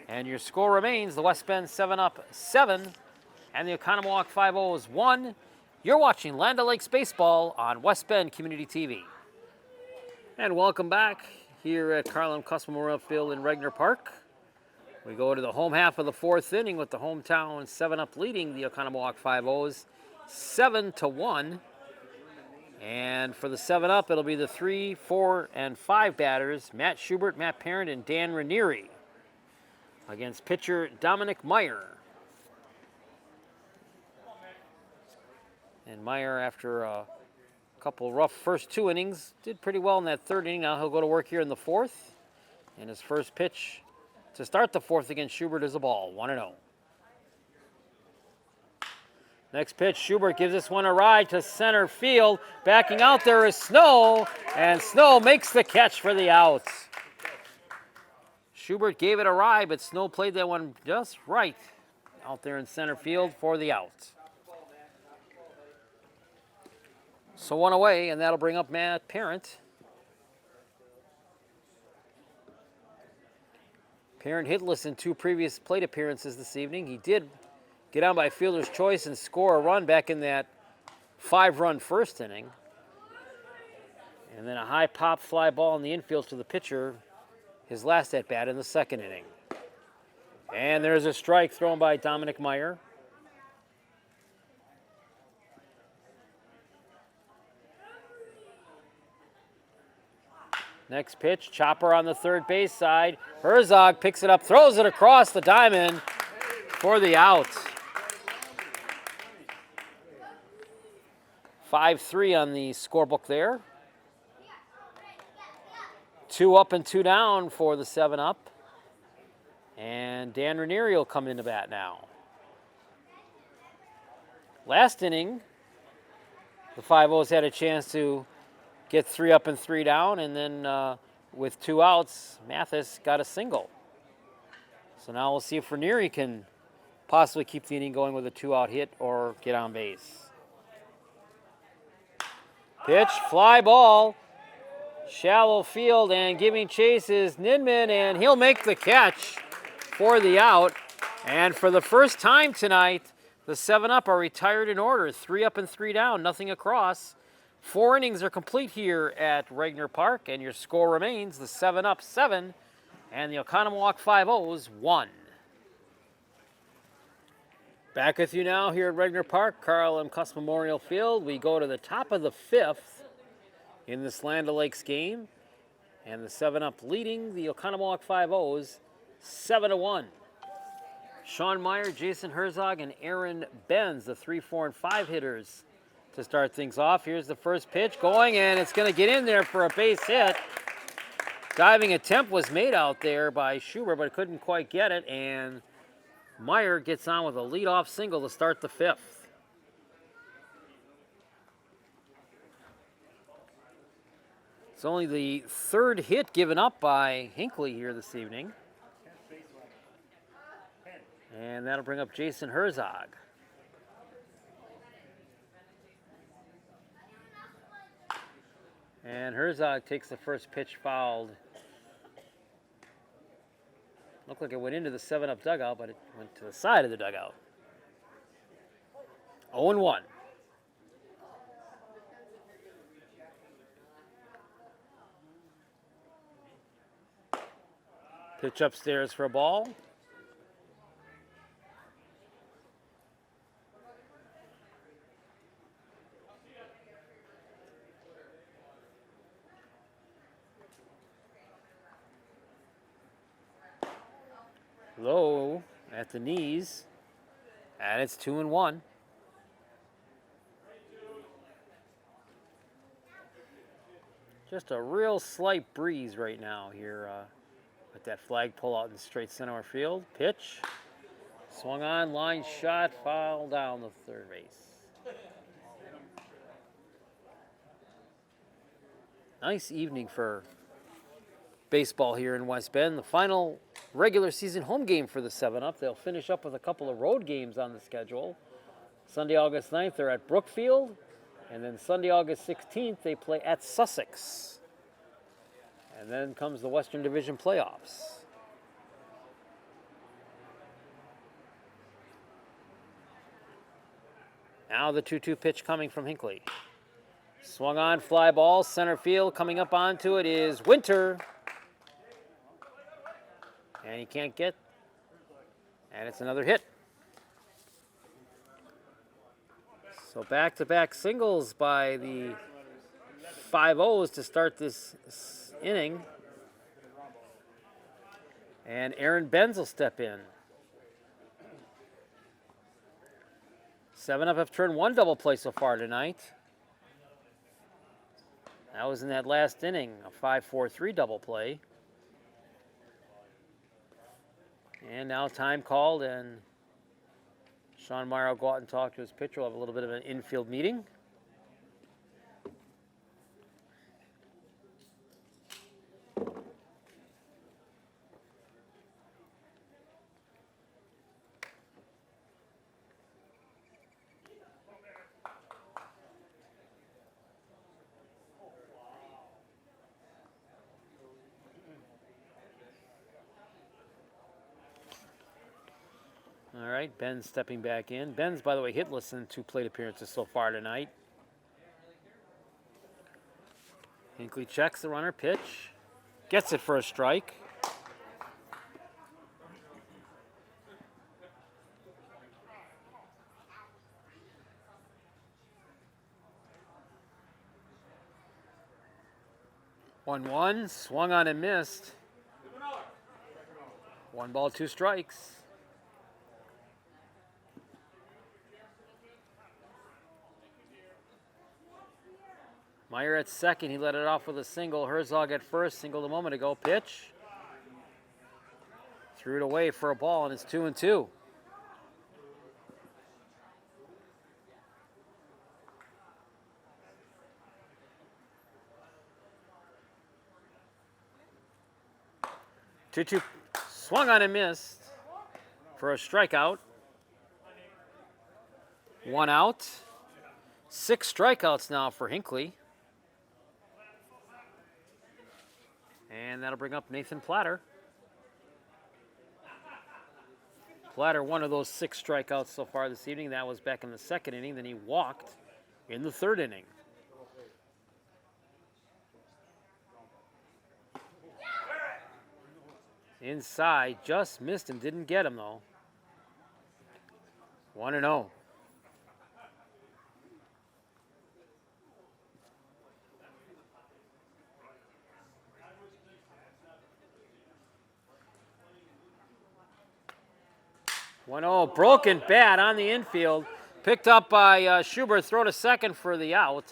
and your score remains the West Bend 7-up 7 and the Oconomowoc Five-O's 1. You're watching Land O'Lakes Baseball on West Bend Community TV. And welcome back here at Carl Cuss Memorial Field in Regner Park. We go to the home half of the 4th inning with the hometown 7-up leading the Oconomowoc Five-O's 7-1. And for the 7-up, it'll be the 3, 4, and 5 batters, Matt Schubert, Matt Parent, and Dan Ranieri, against pitcher Dominic Meyer. And Meyer, after a couple rough first 2 innings, did pretty well in that 3rd inning. Now he'll go to work here in the 4th. And his first pitch to start the 4th against Schubert is a ball, 1-0. Next pitch, Schubert gives this one a ride to center field. Backing out there is Snow, and Snow makes the catch for the out. Schubert gave it a ride, but Snow played that one just right out there in center field for the out. So 1 away, and that'll bring up Matt Parent. Parent hitless in 2 previous plate appearances this evening. He did get on by fielder's choice and score a run back in that 5-run first inning. And then a high pop fly ball in the infield to the pitcher, his last at-bat in the 2nd inning. And there's a strike thrown by Dominic Meyer. Next pitch, chopper on the 3rd base side. Herzog picks it up, throws it across the diamond for the out. 5-3 on the scorebook there. 2 up and 2 down for the 7-up. And Dan Ranieri will come into bat now. Last inning, the Five-O's had a chance to get 3 up and 3 down, and then with 2 outs, Mathis got a single. So now we'll see if Ranieri can possibly keep the inning going with a 2-out hit or get on base. Pitch, fly ball, shallow field, and giving chase is Nidman, and he'll make the catch for the out. And for the first time tonight, the 7-up are retired in order. 3 up and 3 down, nothing across. 4 innings are complete here at Regner Park, and your score remains the 7-up 7 and the Oconomowoc Five-O's 1. Back with you now here at Regner Park, Carl M. Cuss Memorial Field. We go to the top of the 5th in this Land O'Lakes game, and the 7-up leading the Oconomowoc Five-O's 7-1. Sean Meyer, Jason Herzog, and Aaron Benz, the 3, 4, and 5 hitters to start things off. Here's the first pitch going, and it's going to get in there for a base hit. Diving attempt was made out there by Schubert, but couldn't quite get it, and Meyer gets on with a leadoff single to start the 5th. It's only the 3rd hit given up by Hinckley here this evening. And that'll bring up Jason Herzog. And Herzog takes the first pitch fouled. Looked like it went into the 7-up dugout, but it went to the side of the dugout. 0-1. Pitch upstairs for a ball. Low at the knees, and it's 2-1. Just a real slight breeze right now here with that flagpole out in straight center field. Pitch, swung on, line shot, foul down the third base. Nice evening for baseball here in West Bend. The final regular season home game for the 7-up. They'll finish up with a couple of road games on the schedule. Sunday, August 9th, they're at Brookfield. And then Sunday, August 16th, they play at Sussex. And then comes the Western Division playoffs. Now the 2-2 pitch coming from Hinckley. Swung on, fly ball, center field. Coming up onto it is Winter. And he can't get, and it's another hit. So back-to-back singles by the Five-O's to start this inning. And Aaron Benz will step in. 7-up have turned 1 double play so far tonight. That was in that last inning, a 5-4-3 double play. And now time called, and Sean Meyer will go out and talk to his pitcher. We'll have a little bit of an infield meeting. All right, Ben's stepping back in. Ben's, by the way, hitless in 2 plate appearances so far tonight. Hinckley checks the runner, pitch. Gets it for a strike. One, swung on and missed. 1 ball, 2 strikes. Meyer at second, he let it off with a single. Herzog at first, singled a moment ago. Pitch. Threw it away for a ball, and it's 2-2. 2-2 swung on and missed for a strikeout. 1 out. 6 strikeouts now for Hinckley. And that'll bring up Nathan Platter. Platter, one of those 6 strikeouts so far this evening. That was back in the 2nd inning. Then he walked in the 3rd inning. Inside, just missed him. Didn't get him, though. 1-0. Broken bat on the infield. Picked up by Schubert. Throw to second for the out.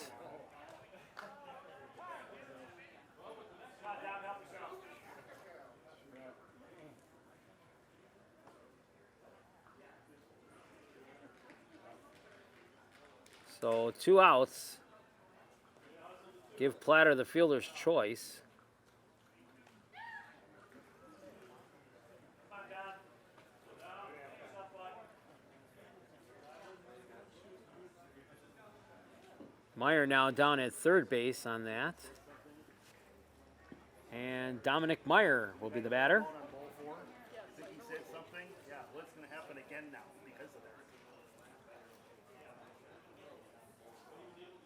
So 2 outs. Give Platter the fielder's choice. Meyer now down at 3rd base on that. And Dominic Meyer will be the batter. I think he said something. Yeah, what's going to happen again now because of that?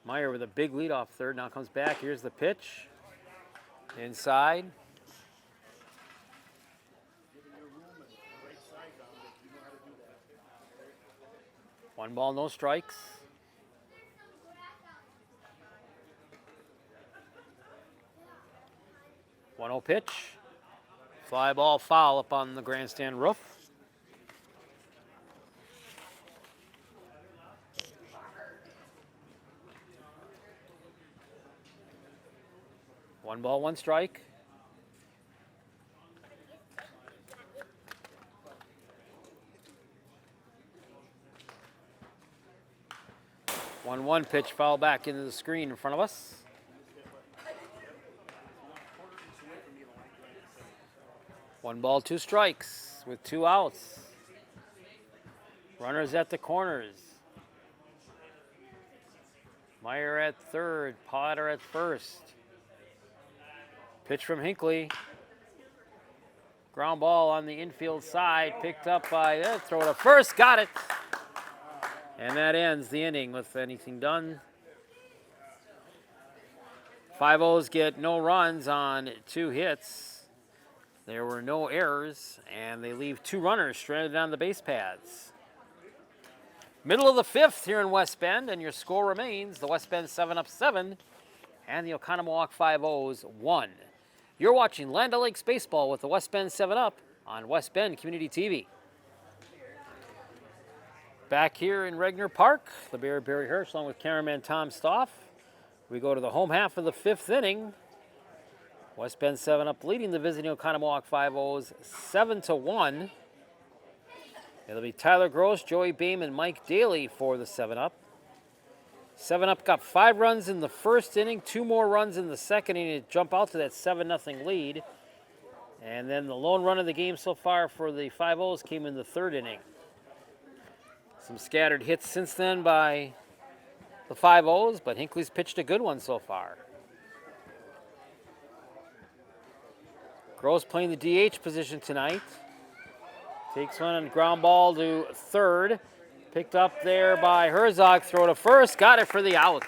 Meyer with a big lead off third. Now comes back. Here's the pitch. Inside. Giving your room and the right side on it. You know how to do that. 1 ball, no strikes. 1-0 pitch. Fly ball foul up on the grandstand roof. One ball, 1 strike. One pitch foul back into the screen in front of us. 1 ball, 2 strikes with 2 outs. Runners at the corners. Meyer at 3rd, Potter at 1st. Pitch from Hinckley. Ground ball on the infield side, picked up by, throw to first, got it. And that ends the inning with anything done. Five-O's get no runs on 2 hits. There were no errors, and they leave 2 runners stranded on the base paths. Middle of the 5th here in West Bend, and your score remains the West Bend 7-up 7 and the Oconomowoc Five-O's 1. You're watching Land O'Lakes Baseball with the West Bend 7-Up on West Bend Community TV. Back here in Regner Park, the Barry Hirsch along with cameraman Tom Stoff. We go to the home half of the 5th inning. West Bend 7-Up leading the visiting Oconomowoc Five-O's 7-1. It'll be Tyler Gross, Joey Beam, and Mike Daly for the 7-Up. 7-Up got 5 runs in the 1st inning, 2 more runs in the 2nd inning to jump out to that 7-0 lead. And then the lone run of the game so far for the Five-O's came in the 3rd inning. Some scattered hits since then by the Five-O's, but Hinckley's pitched a good one so far. Gross playing the DH position tonight. Takes one on ground ball to 3rd. Picked up there by Herzog. Throw to first. Got it for the out.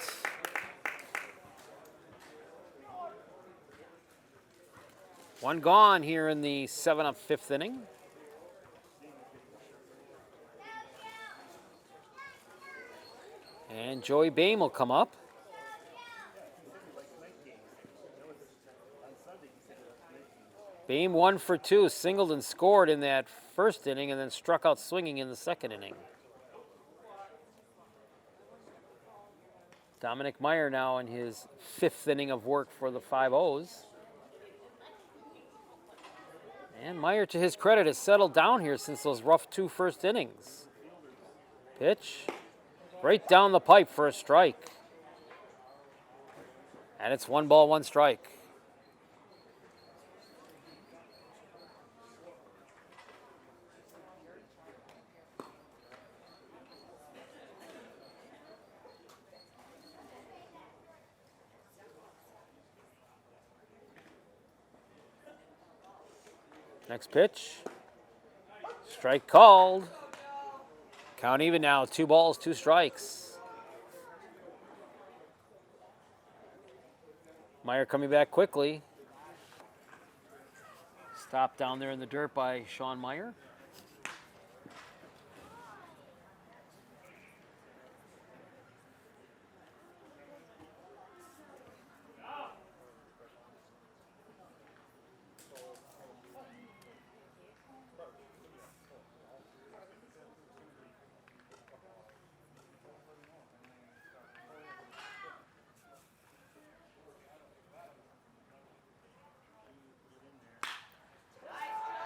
One gone here in the 7-up 5th inning. And Joey Bain will come up. Bain 1 for 2, singled and scored in that 1st inning and then struck out swinging in the 2nd inning. Dominic Meyer now in his 5th inning of work for the Five-O's. And Meyer, to his credit, has settled down here since those rough 2 first innings. Pitch right down the pipe for a strike. And it's 1 ball, 1 strike. Next pitch. Strike called. Count even now. 2 balls, 2 strikes. Meyer coming back quickly. Stopped down there in the dirt by Sean Meyer.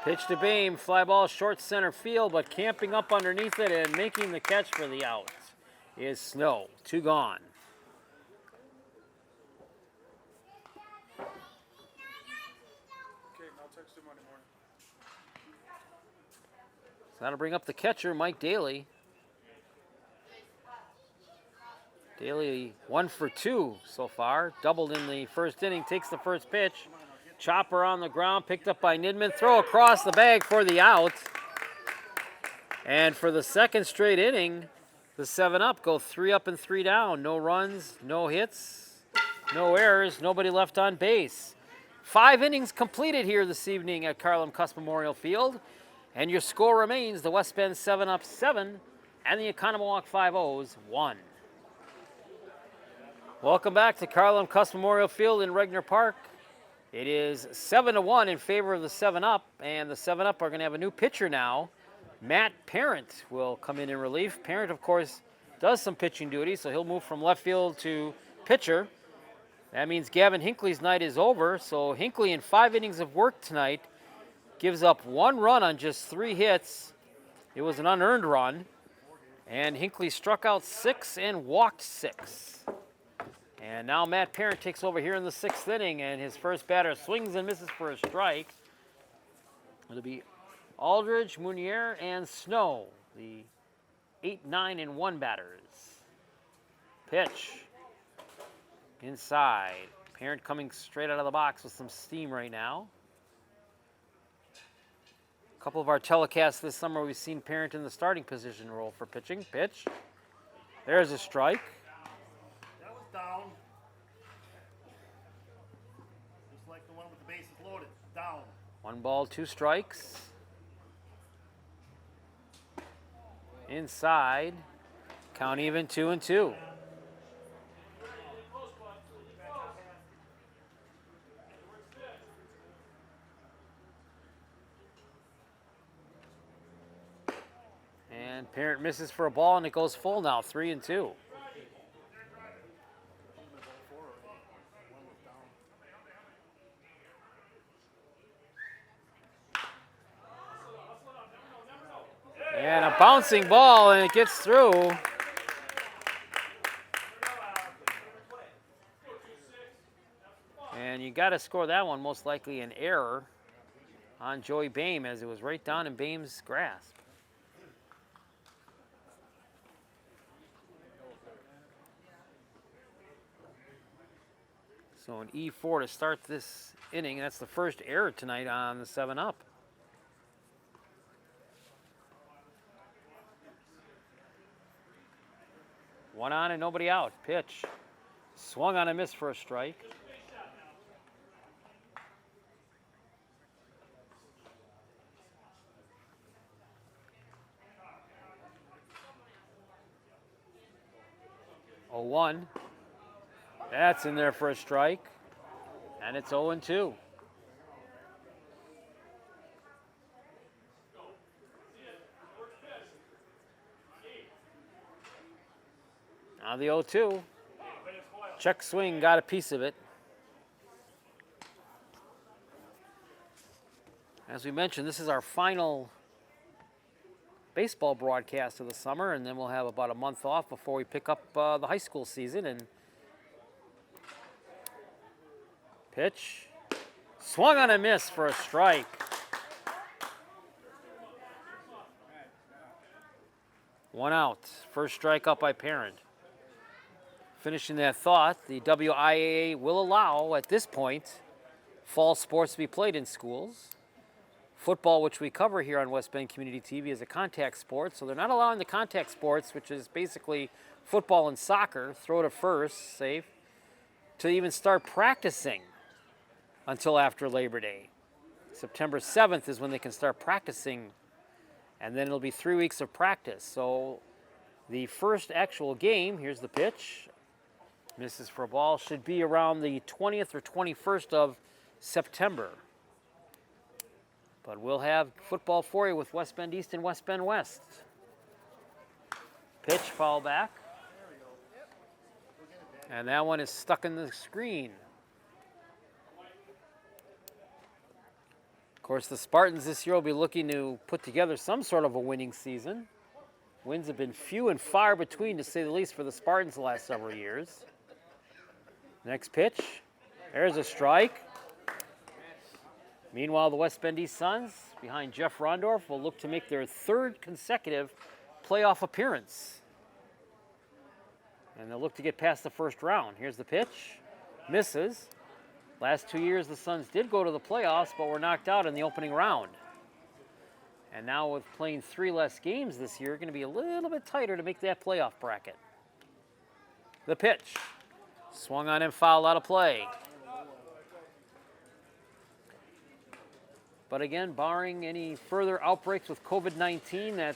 Pitch to Beam, fly ball short center field, but camping up underneath it and making the catch for the out is Snow. 2 gone. Okay, I'll text you Monday morning. So that'll bring up the catcher, Mike Daly. Daly 1 for 2 so far. Doubled in the first inning, takes the first pitch. Chopper on the ground, picked up by Nidman. Throw across the bag for the out. And for the second straight inning, the 7-up go 3 up and 3 down. No runs, no hits, no errors, nobody left on base. 5 innings completed here this evening at Carlem Cuss Memorial Field. And your score remains the West Bend 7-up 7 and the Oconomowoc Five-O's 1. Welcome back to Carlem Cuss Memorial Field in Regner Park. It is 7-1 in favor of the 7-up, and the 7-up are going to have a new pitcher now. Matt Parent will come in relief. Parent, of course, does some pitching duty, so he'll move from left field to pitcher. That means Gavin Hinckley's night is over, so Hinckley in 5 innings of work tonight gives up 1 run on just 3 hits. It was an unearned run, and Hinckley struck out 6 and walked 6. And now Matt Parent takes over here in the 6th inning, and his first batter swings and misses for a strike. It'll be Aldridge, Munier, and Snow, the 8, 9, and 1 batters. Pitch. Inside. Parent coming straight out of the box with some steam right now. A couple of our telecasts this summer, we've seen Parent in the starting position role for pitching. Pitch. There's a strike. That was down. Just like the one with the bases loaded. Down. 1 ball, 2 strikes. Inside. Count even 2-2. And Parent misses for a ball, and it goes full now, 3-2. And a bouncing ball, and it gets through. And you got to score that one, most likely an error on Joey Boehm, as it was right down in Boehm's grasp. So an E4 to start this inning. That's the first error tonight on the 7-up. One on and nobody out. Pitch. Swung on and missed for a strike. Oh, 1. That's in there for a strike. And it's 0-2. Now the 0-2. Check swing, got a piece of it. As we mentioned, this is our final baseball broadcast of the summer, and then we'll have about a month off before we pick up the high school season. And pitch. Swung on a miss for a strike. One out. First strike up by Parent. Finishing that thought, the WIAA will allow, at this point, fall sports to be played in schools. Football, which we cover here on West Bend Community TV, is a contact sport, so they're not allowing the contact sports, which is basically football and soccer, throw to first, safe, to even start practicing until after Labor Day. September 7th is when they can start practicing, and then it'll be 3 weeks of practice. So the first actual game, here's the pitch, misses for a ball, should be around the 20th or 21st of September. But we'll have football for you with West Bend East and West Bend West. Pitch, foul back. And that one is stuck in the screen. Of course, the Spartans this year will be looking to put together some sort of a winning season. Wins have been few and far between, to say the least, for the Spartans the last several years. Next pitch. There's a strike. Meanwhile, the West Bend East Suns, behind Jeff Rondorf, will look to make their third consecutive playoff appearance. And they'll look to get past the first round. Here's the pitch. Misses. Last 2 years, the Suns did go to the playoffs, but were knocked out in the opening round. And now with playing 3 less games this year, going to be a little bit tighter to make that playoff bracket. The pitch. Swung on and fouled out of play. But again, barring any further outbreaks with COVID-19 that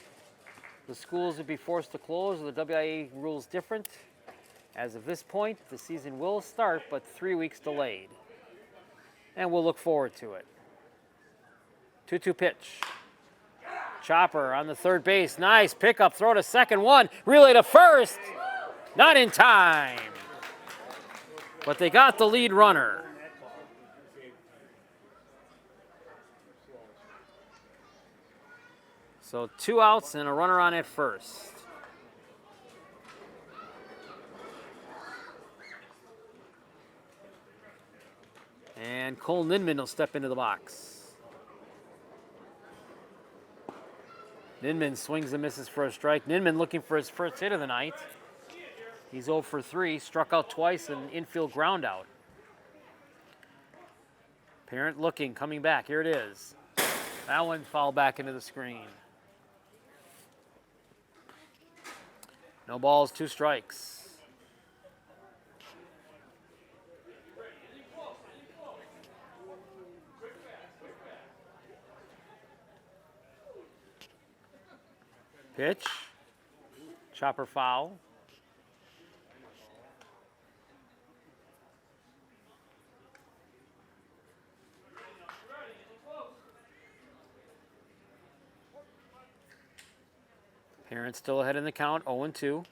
the schools would be forced to close, or the WIA rules different, as of this point, the season will start, but 3 weeks delayed. And we'll look forward to it. 2-2 pitch. Chopper on the third base. Nice pickup, throw to second, one. Relay to first. Not in time. But they got the lead runner. So 2 outs and a runner on at first. And Cole Ninman will step into the box. Ninman swings and misses for a strike. Ninman looking for his first hit of the night. He's 0 for 3, struck out twice, an infield ground out. Parent looking, coming back. Here it is. That one fouled back into the screen. No balls, 2 strikes. Pitch. Chopper foul. Parent still ahead in the count, 0-2.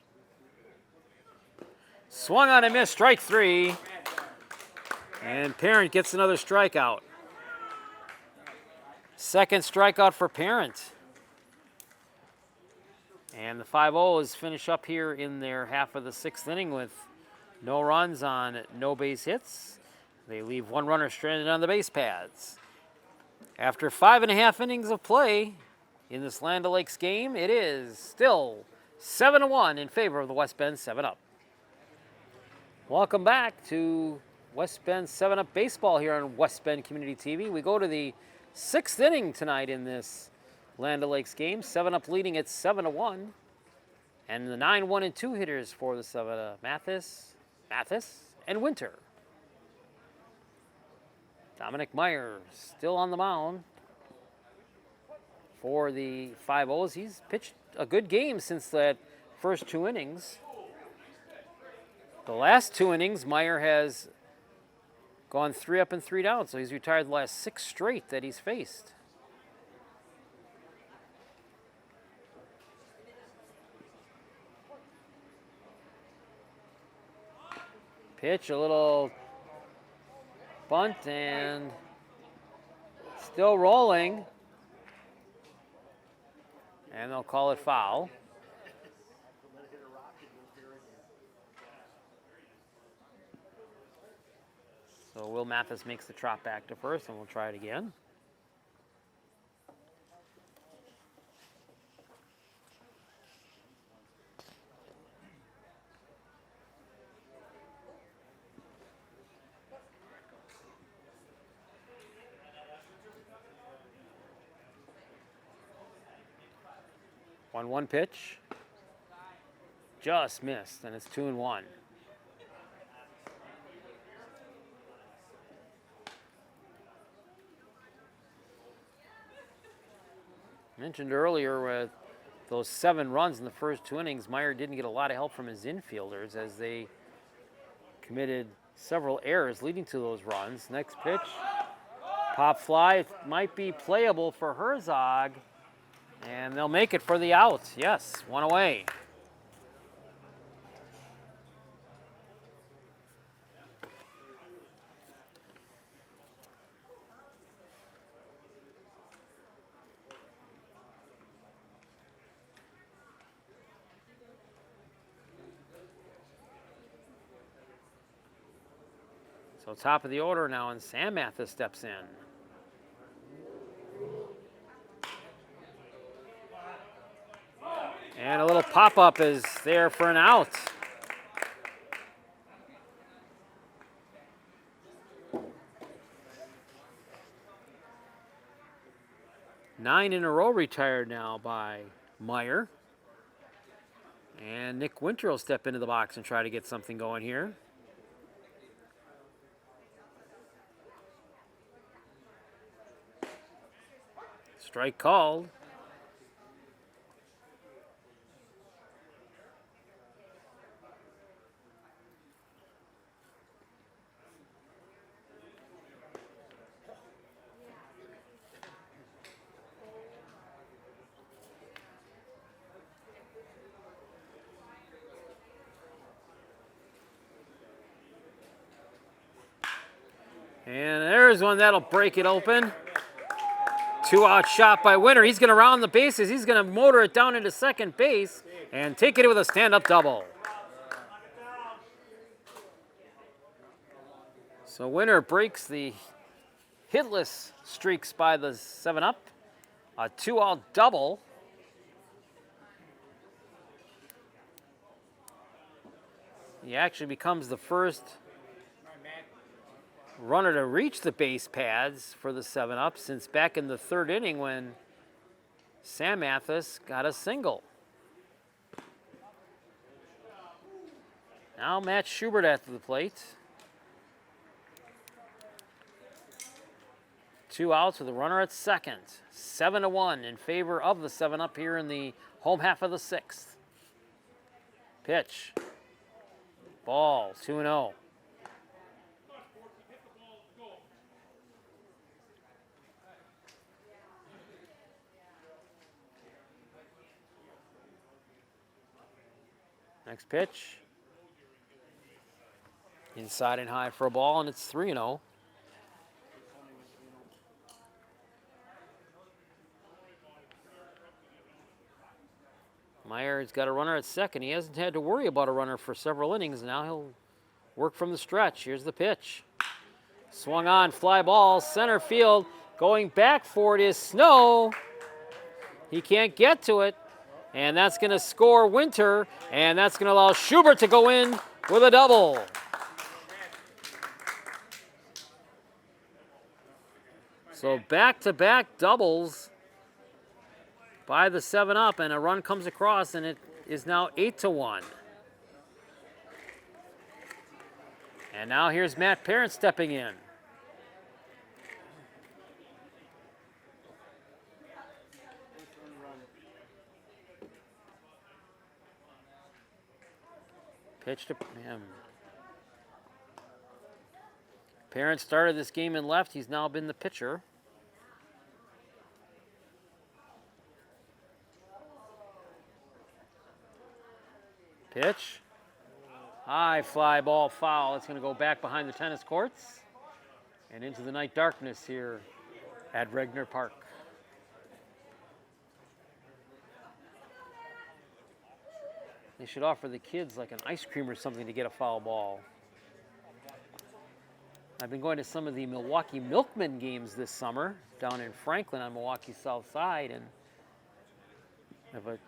Swung on and missed, strike 3. And Parent gets another strikeout. Second strikeout for Parent. And the 5-0s finish up here in their half of the 6th inning with no runs on no base hits. They leave 1 runner stranded on the base paths. After 5.5 innings of play in this Land O'Lakes game, it is still 7-1 in favor of the West Bend 7-Up. Welcome back to West Bend 7-Up baseball here on West Bend Community TV. We go to the 6th inning tonight in this Land O'Lakes game. 7-Up leading at 7-1. And the 9-1 and 2 hitters for the 7-Up, Mathis, and Winter. Dominic Meyer still on the mound for the 5-0s. He's pitched a good game since that first 2 innings. The last 2 innings, Meyer has gone 3 up and 3 down, so he's retired the last 6 straight that he's faced. Pitch, a little bunt, and still rolling. And they'll call it foul. So Will Mathis makes the trot back to first, and we'll try it again. 1-1 pitch. Just missed, and it's 2-1. Mentioned earlier with those 7 runs in the first 2 innings, Meyer didn't get a lot of help from his infielders as they committed several errors leading to those runs. Next pitch, pop fly. It might be playable for Herzog, and they'll make it for the out. Yes, 1 away. So top of the order now, and Sam Mathis steps in. And a little pop-up is there for an out. Nine in a row retired now by Meyer. And Nick Winter will step into the box and try to get something going here. Strike called. And there's one that'll break it open. 2-out shot by Winter. He's going to round the bases. He's going to motor it down into second base and take it with a stand-up double. So Winter breaks the hitless streaks by the 7-up. A 2-out double. He actually becomes the first runner to reach the base pads for the 7-up since back in the 3rd inning when Sam Mathis got a single. Now Matt Schubert at the plate. 2 outs with a runner at second. 7-1 in favor of the 7-up here in the home half of the 6th. Pitch. Ball, 2-0. Next pitch. Inside and high for a ball, and it's 3-0. Meyer's got a runner at second. He hasn't had to worry about a runner for several innings. Now he'll work from the stretch. Here's the pitch. Swung on, fly ball, center field. Going back for it is Snow. He can't get to it. And that's going to score Winter, and that's going to allow Schubert to go in with a double. So back-to-back doubles by the 7-up, and a run comes across, and it is now 8-1. And now here's Matt Parent stepping in. Pitch to him. Parent started this game in left. He's now been the pitcher. Pitch. High fly ball foul. It's going to go back behind the tennis courts and into the night darkness here at Regner Park. They should offer the kids like an ice cream or something to get a foul ball. I've been going to some of the Milwaukee Milkmen games this summer down in Franklin on Milwaukee's south side, and if a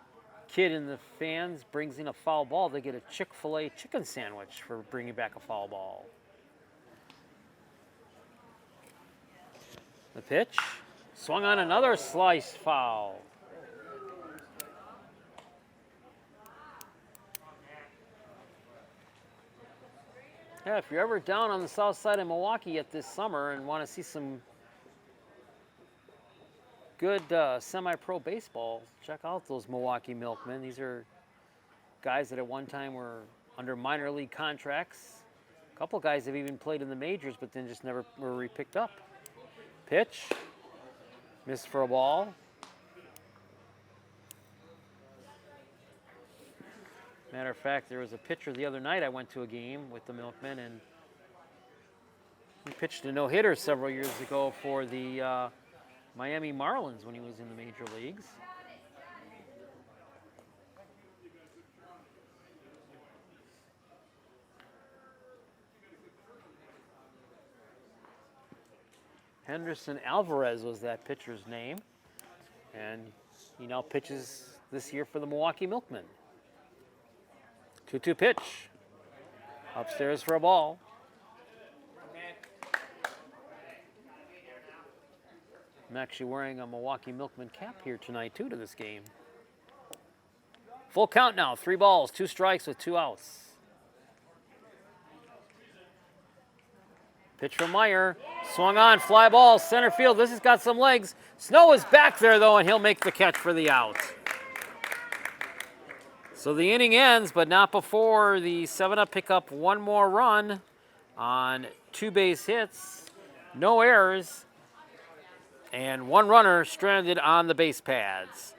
kid in the fans brings in a foul ball, they get a Chick-fil-A chicken sandwich for bringing back a foul ball. The pitch, swung on another slice foul. Yeah, if you're ever down on the south side of Milwaukee yet this summer and want to see some good semi-pro baseball, check out those Milwaukee Milkmen. These are guys that at one time were under minor league contracts. A couple guys have even played in the majors, but then just never were re-picked up. Pitch, missed for a ball. Matter of fact, there was a pitcher the other night I went to a game with the Milkmen, and he pitched a no-hitter several years ago for the Miami Marlins when he was in the major leagues. Henderson Alvarez was that pitcher's name, and he now pitches this year for the Milwaukee Milkmen. 2-2 pitch. Upstairs for a ball. I'm actually wearing a Milwaukee Milkman cap here tonight, too, to this game. Full count now. 3 balls, 2 strikes with 2 outs. Pitch from Meyer. Swung on, fly ball, center field. This has got some legs. Snow is back there, though, and he'll make the catch for the out. So the inning ends, but not before the 7-up pick up one more run on 2 base hits, no errors, and 1 runner stranded on the base pads.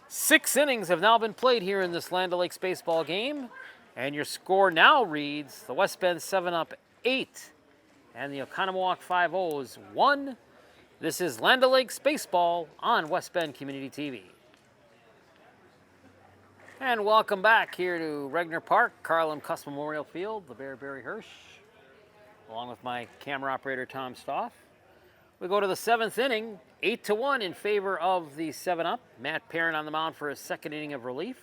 6 innings have now been played here in this Land O'Lakes baseball game, and your score now reads the West Bend 7-up 8 and the Oconomowoc Five-O's 1. This is Land O'Lakes baseball on West Bend Community TV. And welcome back here to Regner Park, Carl M. Cuss Memorial Field, the Bear Barry Hirsch, along with my camera operator Tom Stoff. We go to the 7th inning, 8-1 in favor of the 7-up. Matt Parent on the mound for his 2nd inning of relief.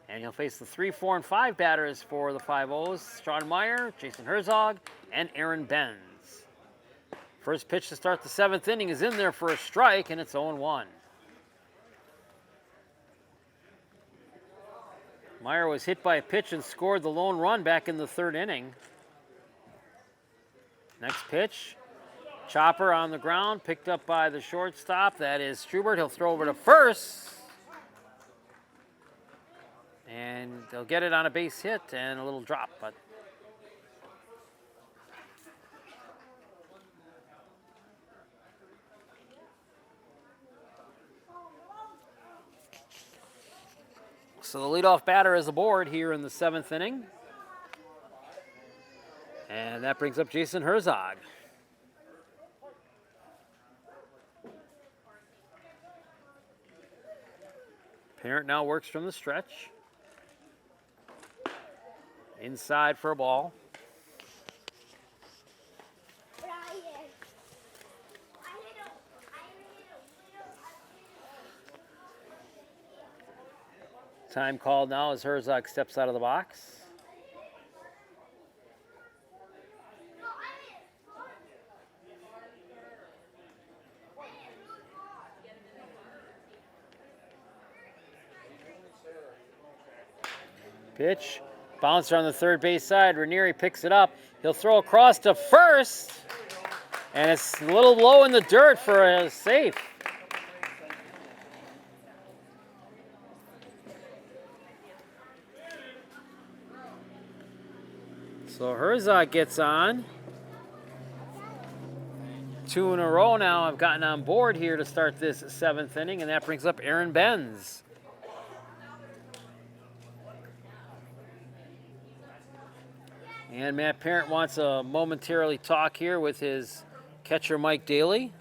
And he'll face the 3, 4, and 5 batters for the Five-O's, Sean Meyer, Jason Herzog, and Aaron Benz. First pitch to start the 7th inning is in there for a strike, and it's 0-1. Meyer was hit by a pitch and scored the lone run back in the 3rd inning. Next pitch, chopper on the ground, picked up by the shortstop. That is Schubert. He'll throw over to first. And they'll get it on a base hit and a little drop, but so the leadoff batter is aboard here in the 7th inning. And that brings up Jason Herzog. Parent now works from the stretch. Inside for a ball. Time called now as Herzog steps out of the box. Pitch, bouncer on the 3rd base side. Ranieri picks it up. He'll throw across to first, and it's a little low in the dirt for a safe. So Herzog gets on. 2 in a row now have gotten on board here to start this 7th inning, and that brings up Aaron Benz. And Matt Parent wants to momentarily talk here with his catcher, Mike Daly.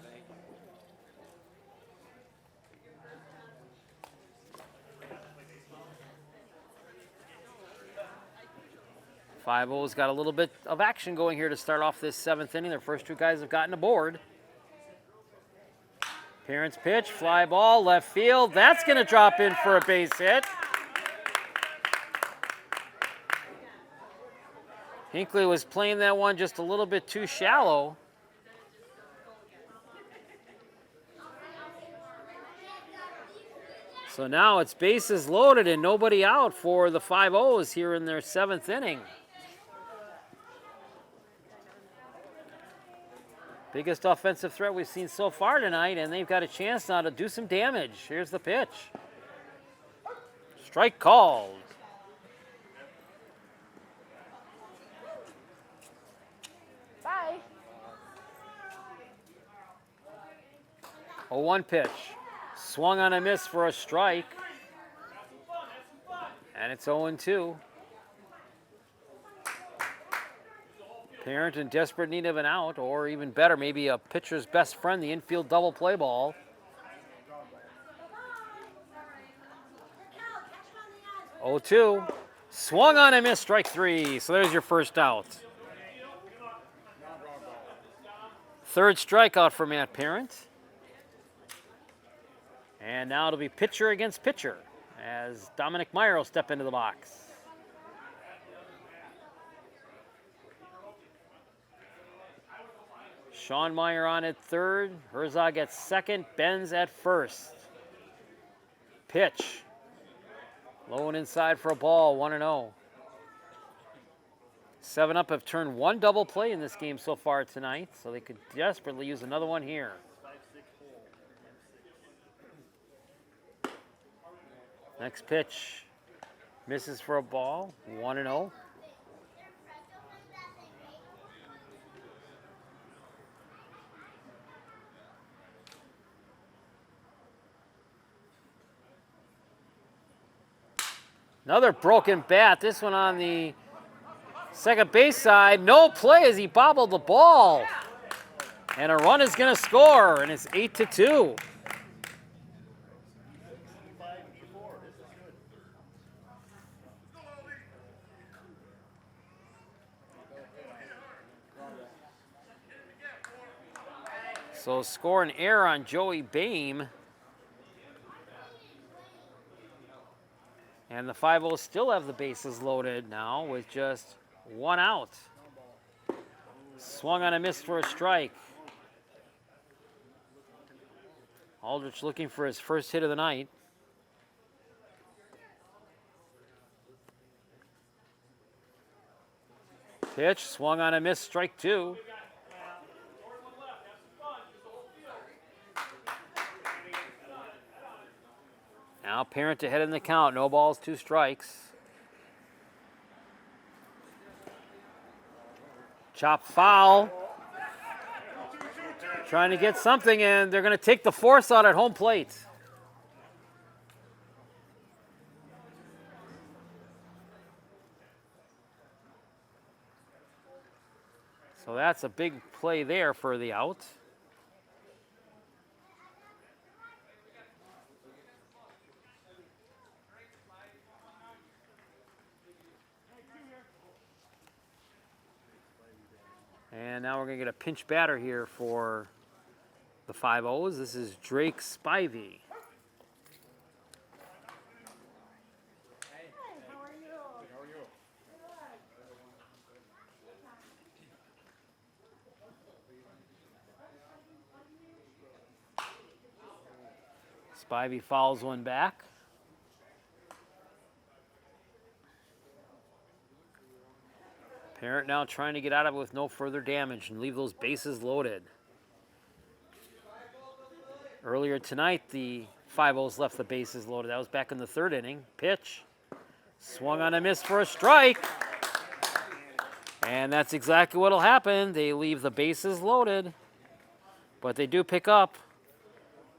Five-O's got a little bit of action going here to start off this 7th inning. Their first 2 guys have gotten aboard. Parent's pitch, fly ball, left field. That's going to drop in for a base hit. Hinckley was playing that one just a little bit too shallow. So now it's bases loaded and nobody out for the Five-O's here in their 7th inning. Biggest offensive threat we've seen so far tonight, and they've got a chance now to do some damage. Here's the pitch. Strike called. Bye. 0-1 pitch. Swung on a miss for a strike. And it's 0-2. Parent in desperate need of an out, or even better, maybe a pitcher's best friend, the infield double play ball. 0-2. Swung on and missed, strike 3. So there's your first out. Third strikeout for Matt Parent. And now it'll be pitcher against pitcher as Dominic Meyer will step into the box. Sean Meyer on at third. Herzog at second. Benz at first. Pitch. Low and inside for a ball, 1-0. 7-Up have turned one double play in this game so far tonight, so they could desperately use another one here. Next pitch. Misses for a ball, 1-0. Another broken bat, this one on the second base side. No play as he bobbled the ball. And a run is going to score, and it's 8-2. So score an error on Joey Boehm. And the Five-O still have the bases loaded now with just one out. Swung on a miss for a strike. Aldrich looking for his first hit of the night. Pitch, swung on a miss, strike 2. Now Parent ahead in the count. No balls, 2 strikes. Chop foul. Trying to get something in. They're going to take the force out at home plate. So that's a big play there for the out. And now we're going to get a pinch batter here for the Five-O's. This is Drake Spivey. Spivey fouls one back. Parent now trying to get out of it with no further damage and leave those bases loaded. Earlier tonight, the Five-O's left the bases loaded. That was back in the 3rd inning. Pitch. Swung on a miss for a strike. And that's exactly what will happen. They leave the bases loaded. But they do pick up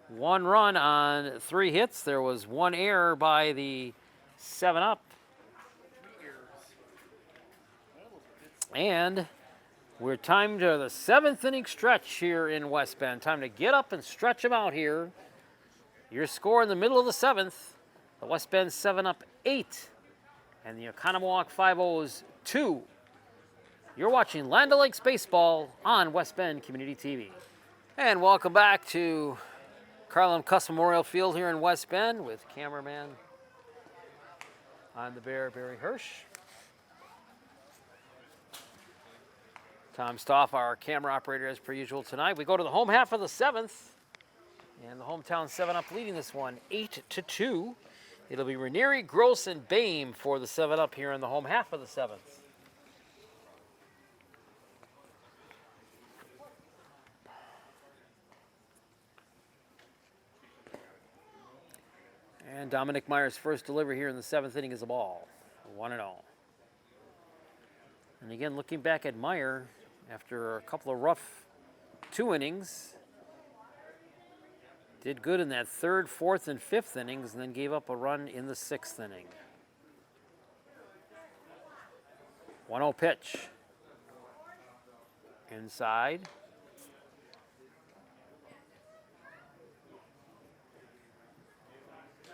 1 run on 3 hits. There was 1 error by the 7-Up. And we're timed to the 7th inning stretch here in West Bend. Time to get up and stretch them out here. Your score in the middle of the 7th, the West Bend 7-Up 8 and the Oconomowoc Five-O's 2. You're watching Land O'Lakes Baseball on West Bend Community TV. And welcome back to Carl Cuss Memorial Field here in West Bend with cameraman on the Bear, Barry Hirsch. Tom Stoff, our camera operator, as per usual tonight. We go to the home half of the 7th, and the hometown 7-Up leading this one 8-2. It'll be Ranieri, Gross, and Boehm for the 7-Up here in the home half of the 7th. And Dominic Meyer's first delivery here in the 7th inning is a ball. 1-0. And again, looking back at Meyer, after a couple of rough 2 innings, did good in that 3rd, 4th, and 5th innings, and then gave up a run in the 6th inning. 1-0 pitch. Inside.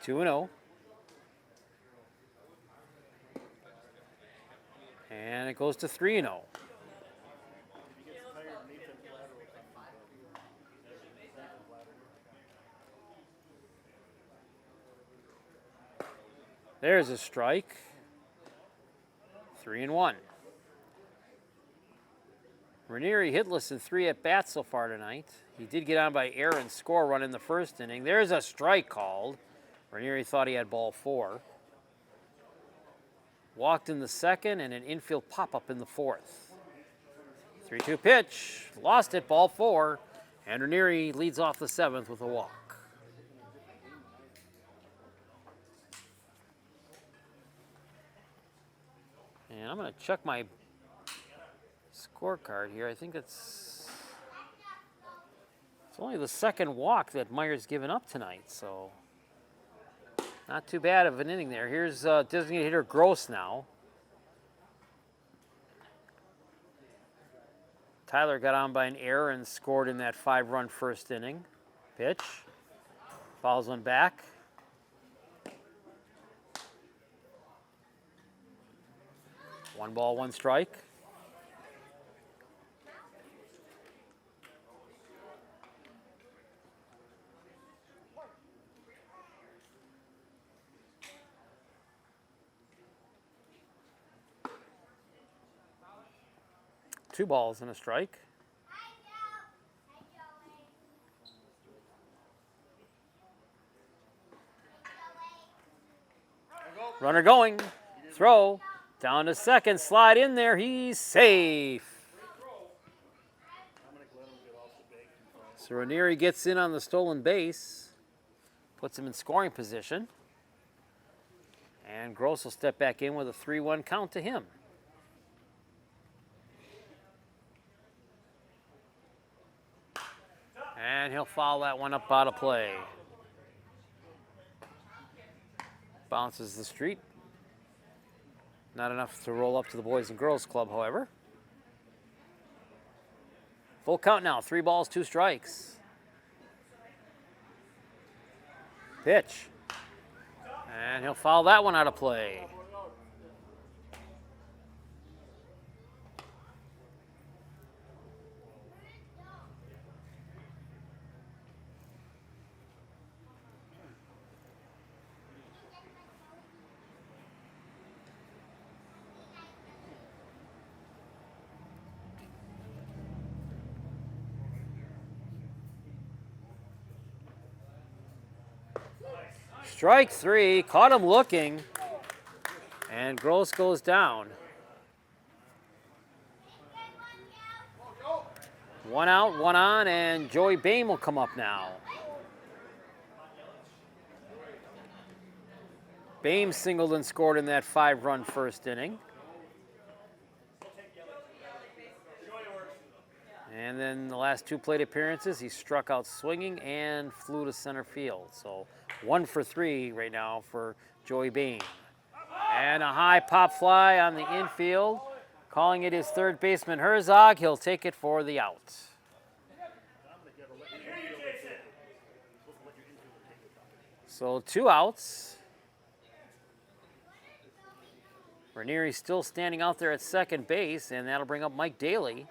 Two and 0. And it goes to 3-0. There's a strike. 3-1. Ranieri hitless in 3 at-bats so far tonight. He did get on by error and score a run in the 1st inning. There's a strike called. Ranieri thought he had ball 4. Walked in the 2nd and an infield pop-up in the 4th. 3-2 pitch. Lost it, ball 4. And Ranieri leads off the 7th with a walk. And I'm going to check my scorecard here. I think it's only the 2nd walk that Meyer's given up tonight, so not too bad of an inning there. Here's designated hitter Gross now. Tyler got on by an error and scored in that 5-run 1st inning. Pitch. Fouls one back. One ball, one strike. Two balls and a strike. Runner going. Throw. Down to 2nd. Slide in there. He's safe. So Ranieri gets in on the stolen base. Puts him in scoring position. And Gross will step back in with a 3-1 count to him. And he'll foul that one up out of play. Bounces the street. Not enough to roll up to the Boys and Girls Club, however. Full count now. 3 balls, 2 strikes. Pitch. And he'll foul that one out of play. Strike 3, caught him looking, and Gross goes down. 1 out, 1 on, and Joey Bain will come up now. Bain singled and scored in that 5-run 1st inning. And then the last 2 plate appearances, he struck out swinging and flew to center field. So 1 for 3 right now for Joey Bain. And a high pop fly on the infield. Calling it his 3rd baseman Herzog. He'll take it for the out. So 2 outs. Ranieri still standing out there at 2nd base, and that'll bring up Mike Daly.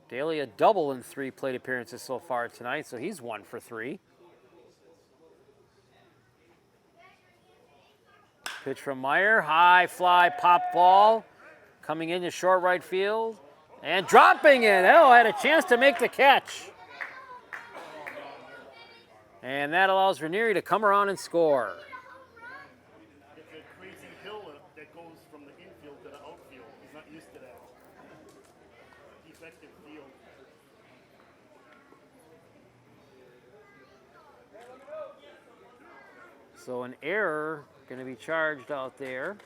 Daly a double in 3 plate appearances so far tonight, so he's 1 for 3. Pitch from Meyer, high fly, pop ball, coming into short right field, and dropping it. Oh, had a chance to make the catch. And that allows Ranieri to come around and score. It's a crazy hill that goes from the infield to the outfield. He's not used to that. Defective field. So an error going to be charged out there.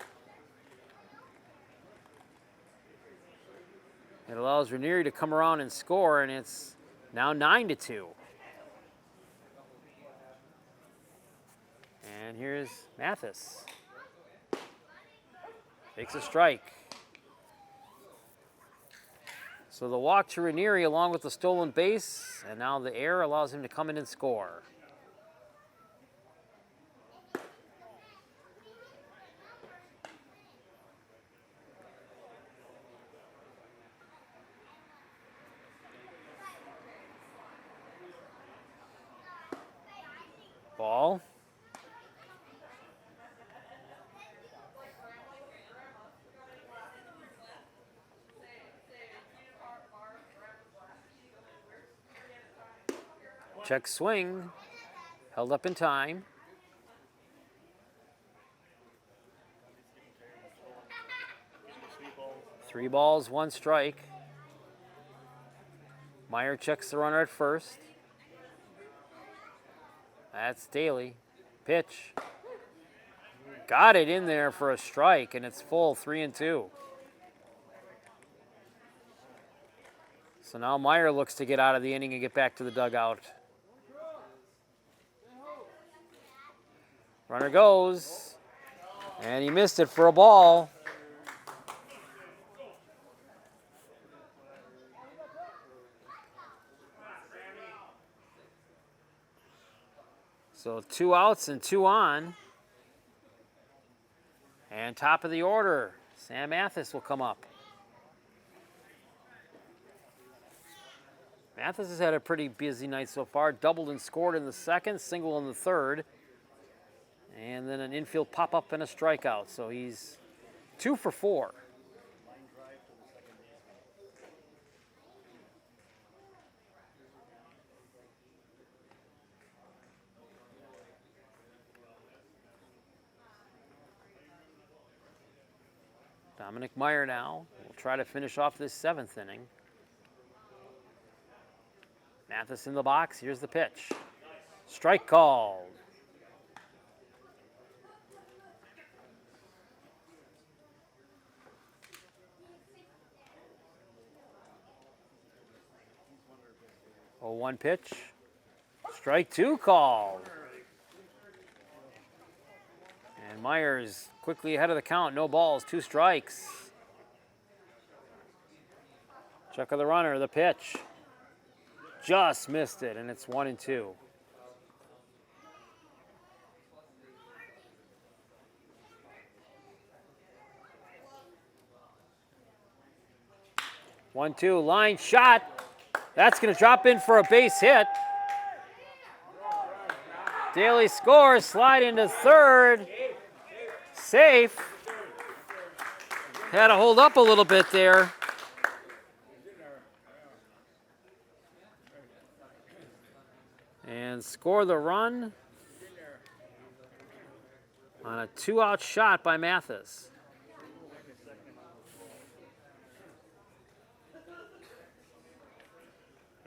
It allows Ranieri to come around and score, and it's now 9-2. And here's Mathis. Takes a strike. So the walk to Ranieri along with the stolen base, and now the error allows him to come in and score. Ball. Check swing. Held up in time. Three balls, one strike. Meyer checks the runner at first. That's Daly. Pitch. Got it in there for a strike, and it's full, 3-2. So now Meyer looks to get out of the inning and get back to the dugout. Runner goes, and he missed it for a ball. So 2 outs and 2 on. And top of the order, Sam Mathis will come up. Mathis has had a pretty busy night so far. Doubled and scored in the second, single in the third. And then an infield pop-up and a strikeout. So he's 2 for 4. Dominic Meyer now will try to finish off this 7th inning. Mathis in the box. Here's the pitch. Strike called. Oh, 1 pitch. Strike 2 called. And Myers quickly ahead of the count. No balls, 2 strikes. Check of the runner, the pitch. Just missed it, and it's 1-2. One-two, line shot. That's going to drop in for a base hit. Daly scores, slide into third. Safe. Had to hold up a little bit there. And score the run on a 2-out shot by Mathis.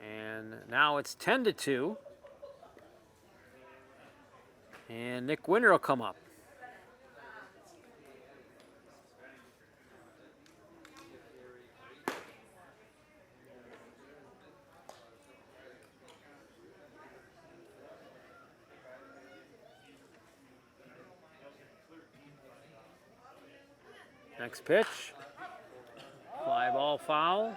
And now it's 10-2. And Nick Winter will come up. Next pitch. Fly ball foul.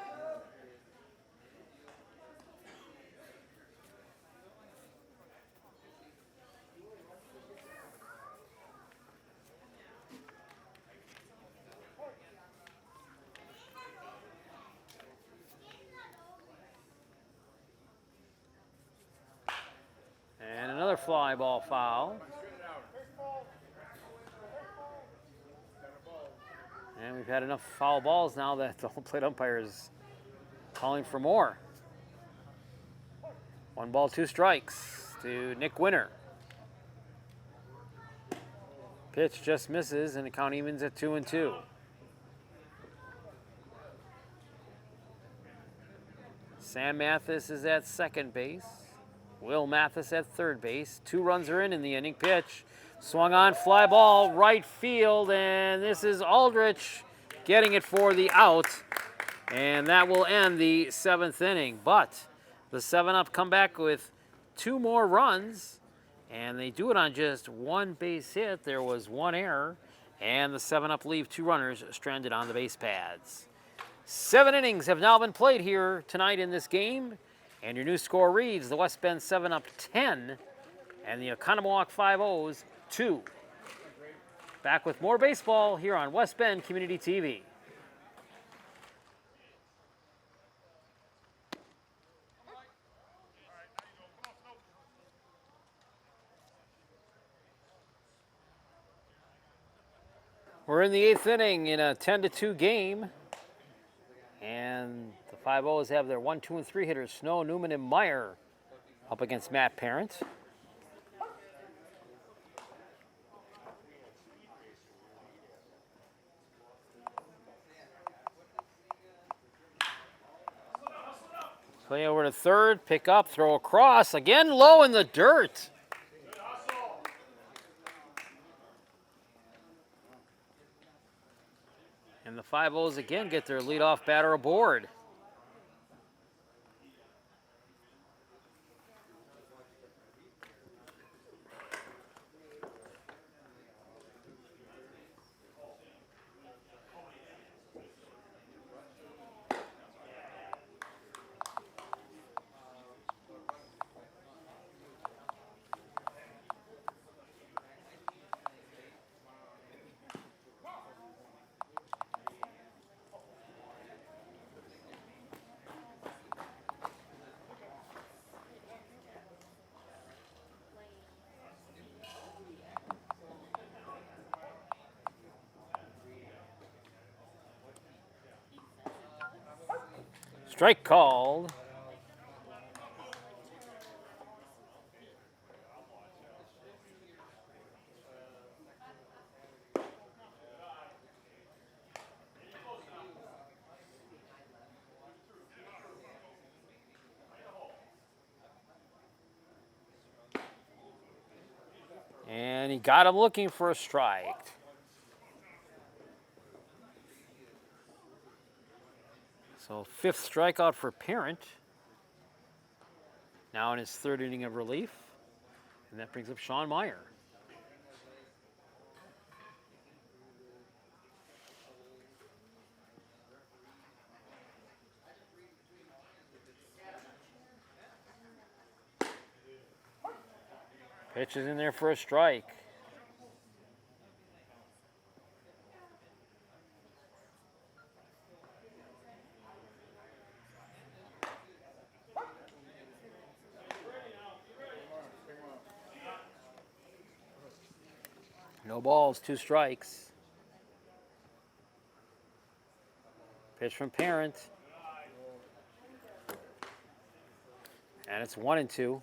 And another fly ball foul. And we've had enough foul balls now that the home plate umpire is calling for more. 1 ball, 2 strikes to Nick Winter. Pitch just misses, and the count evens at 2-2. Sam Mathis is at second base. Will Mathis at third base. 2 runs are in the inning. Pitch. Swung on, fly ball, right field, and this is Aldrich getting it for the out. And that will end the 7th inning. But the 7-up come back with 2 more runs, and they do it on just 1 base hit. There was 1 error, and the 7-up leave 2 runners stranded on the base pads. 7 innings have now been played here tonight in this game, and your new score reads the West Bend 7-up 10 and the Oconomowoc Five-O's 2. Back with more baseball here on West Bend Community TV. We're in the 8th inning in a 10-2 game, and the Five-O's have their 1, 2, and 3 hitters, Snow, Newman, and Meyer, up against Matt Parent. Play over to third, pick up, throw across, again low in the dirt. And the Five-O's again get their leadoff batter aboard. Strike called. And he got him looking for a strike. So 5th strikeout for Parent. Now in his 3rd inning of relief. And that brings up Sean Meyer. Pitch is in there for a strike. No balls, 2 strikes. Pitch from Parent. And it's 1-2.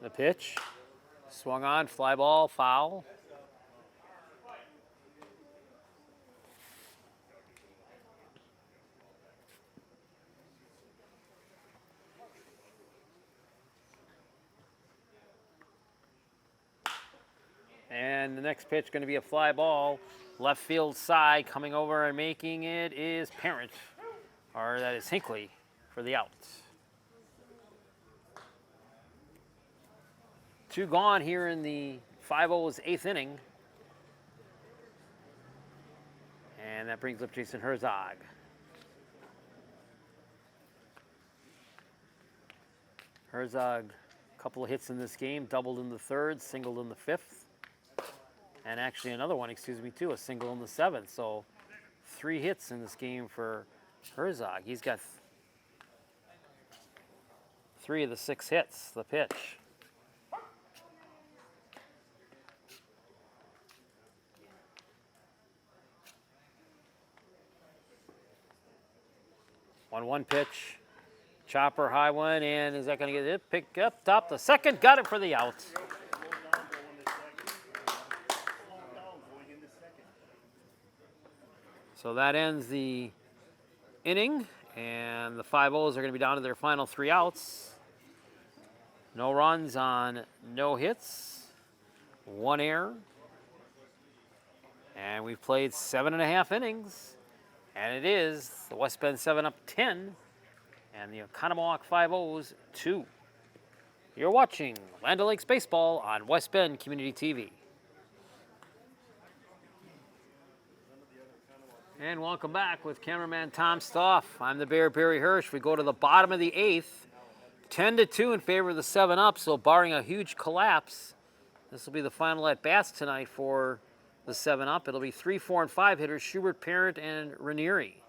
The pitch. Swung on, fly ball, foul. And the next pitch going to be a fly ball. Left field side, coming over and making it is Parent. Or that is Hinckley for the out. 2 gone here in the Five-O's 8th inning. And that brings up Jason Herzog. Herzog, a couple of hits in this game, doubled in the 3rd, singled in the 5th. And actually another one, too, a single in the 7th. So 3 hits in this game for Herzog. He's got 3 of the 6 hits. The pitch. One pitch, chopper, high one, and is that going to get it? Pick up top the second, got it for the out. So that ends the inning, And the 5-0s are going to be down to their final 3 outs. No runs on no hits, 1 error. And we've played 7.5 innings. And it is the West Bend 7 up 10 and the Oconomowoc 5-0s 2. You're watching Land O'Lakes Baseball on West Bend Community TV. And welcome back with cameraman Tom Stoff. I'm the Bear, Barry Hirsch. We go to the bottom of the 8th, 10-2 in favor of the 7-up, so barring a huge collapse, this will be the final at-bats tonight for the 7-up. It'll be 3, 4, and 5 hitters, Schubert, Parent, and Ranieri.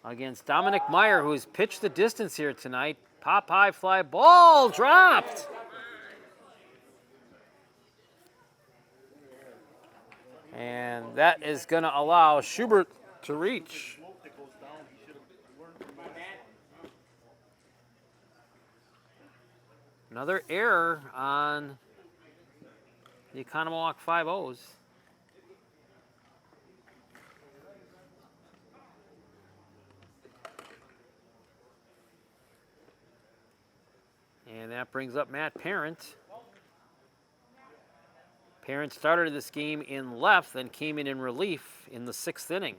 Against Dominic Meyer, who's pitched the distance here tonight. Pop high fly ball dropped. And that is going to allow Schubert to reach. Another error on the Oconomowoc 5-0s. And that brings up Matt Parent. Parent started this game in left, then came in relief in the 6th inning.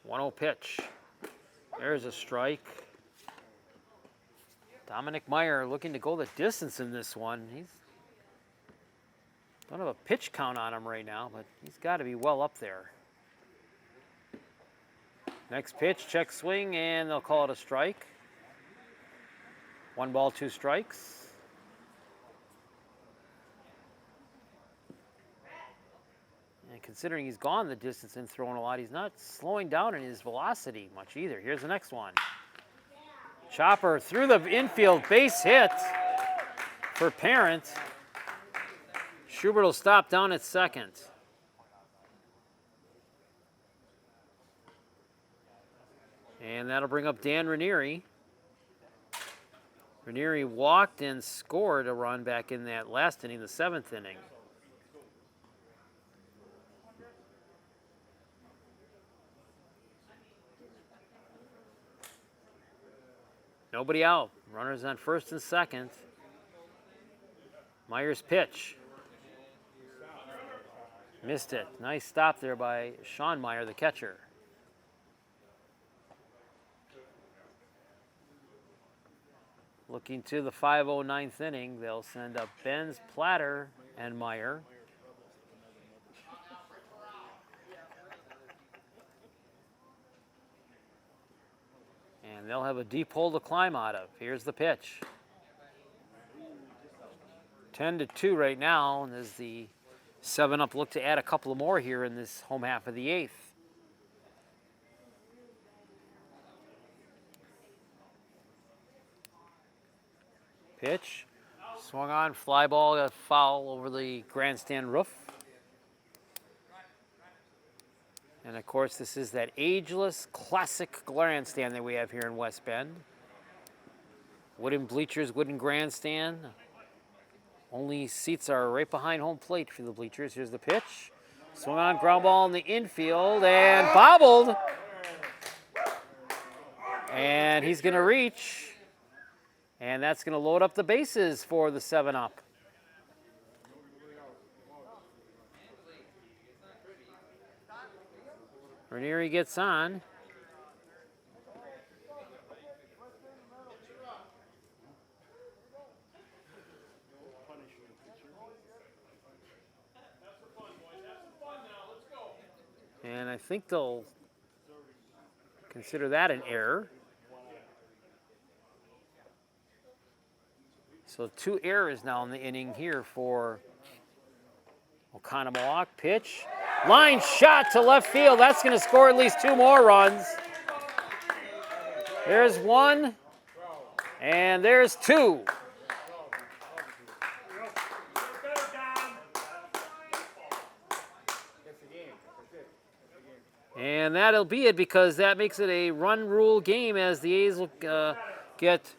One-oh pitch. There's a strike. Dominic Meyer looking to go the distance in this one. Don't have a pitch count on him right now, but he's got to be well up there. Next pitch, check swing, and they'll call it a strike. 1 ball, 2 strikes. And considering he's gone the distance and thrown a lot, he's not slowing down in his velocity much either. Here's the next one. Chopper through the infield, base hit for Parent. Schubert will stop down at second. And that'll bring up Dan Ranieri. Ranieri walked and scored a run back in that last inning, the 7th inning. Nobody out. Runners on first and second. Meyer's pitch. Missed it. Nice stop there by Sean Meyer, the catcher. Looking to the 5-0 9th inning, they'll send up Benz, Platter, and Meyer. And they'll have a deep hole to climb out of. Here's the pitch. 10-2 right now, and as the 7-up look to add a couple of more here in this home half of the 8th. Pitch, swung on, fly ball, got foul over the grandstand roof. And of course, this is that ageless classic grandstand that we have here in West Bend. Wooden bleachers, wooden grandstand. Only seats are right behind home plate for the bleachers. Here's the pitch. Swung on, ground ball in the infield, and bobbled. And he's going to reach. And that's going to load up the bases for the 7-up. Ranieri gets on. And I think they'll consider that an error. So 2 errors now in the inning here for Oconomowoc. Pitch. Line shot to left field. That's going to score at least 2 more runs. There's 1. And there's 2. And that'll be it, because that makes it a run rule game as the A's will get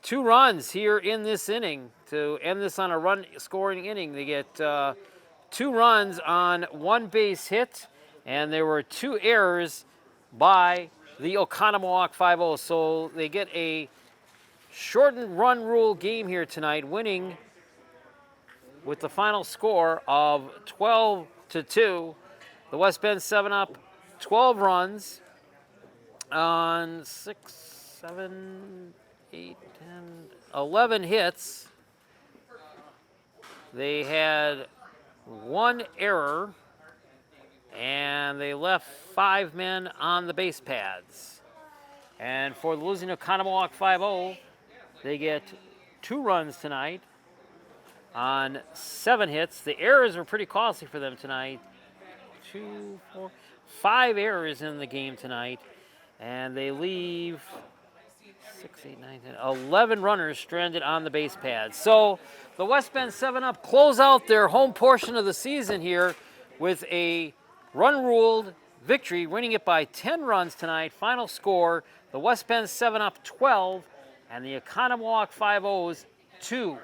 2 runs here in this inning to end this on a run-scoring inning. They get 2 runs on 1 base hit, and there were 2 errors by the Oconomowoc Five-O. So they get a shortened run rule game here tonight, winning with the final score of 12-2. The West Bend 7-Up, 12 runs on 6, 7, 8, 10, 11 hits. They had 1 error, and they left 5 men on the base pads. And for the losing Oconomowoc 5-0, they get 2 runs tonight on 7 hits. The errors were pretty costly for them tonight. 2, 4, 5 errors in the game tonight, and they leave 6, 8, 9, 10, 11 runners stranded on the base pads. So the West Bend 7-Up close out their home portion of the season here with a run-ruled victory, winning it by 10 runs tonight. Final score, the West Bend 7-Up 12 and the Oconomowoc 5-O's 2.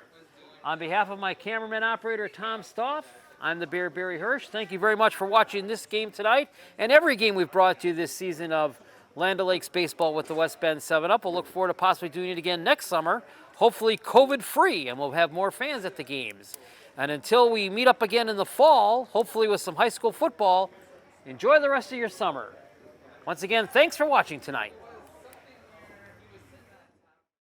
On behalf of my cameraman operator, Tom Stoff, I'm the Bear Barry Hirsch. Thank you very much for watching this game tonight and every game we've brought to you this season of Land O'Lakes baseball with the West Bend 7-Up. We'll look forward to possibly doing it again next summer, hopefully COVID-free, and we'll have more fans at the games. And until we meet up again in the fall, hopefully with some high school football, enjoy the rest of your summer. Once again, thanks for watching tonight.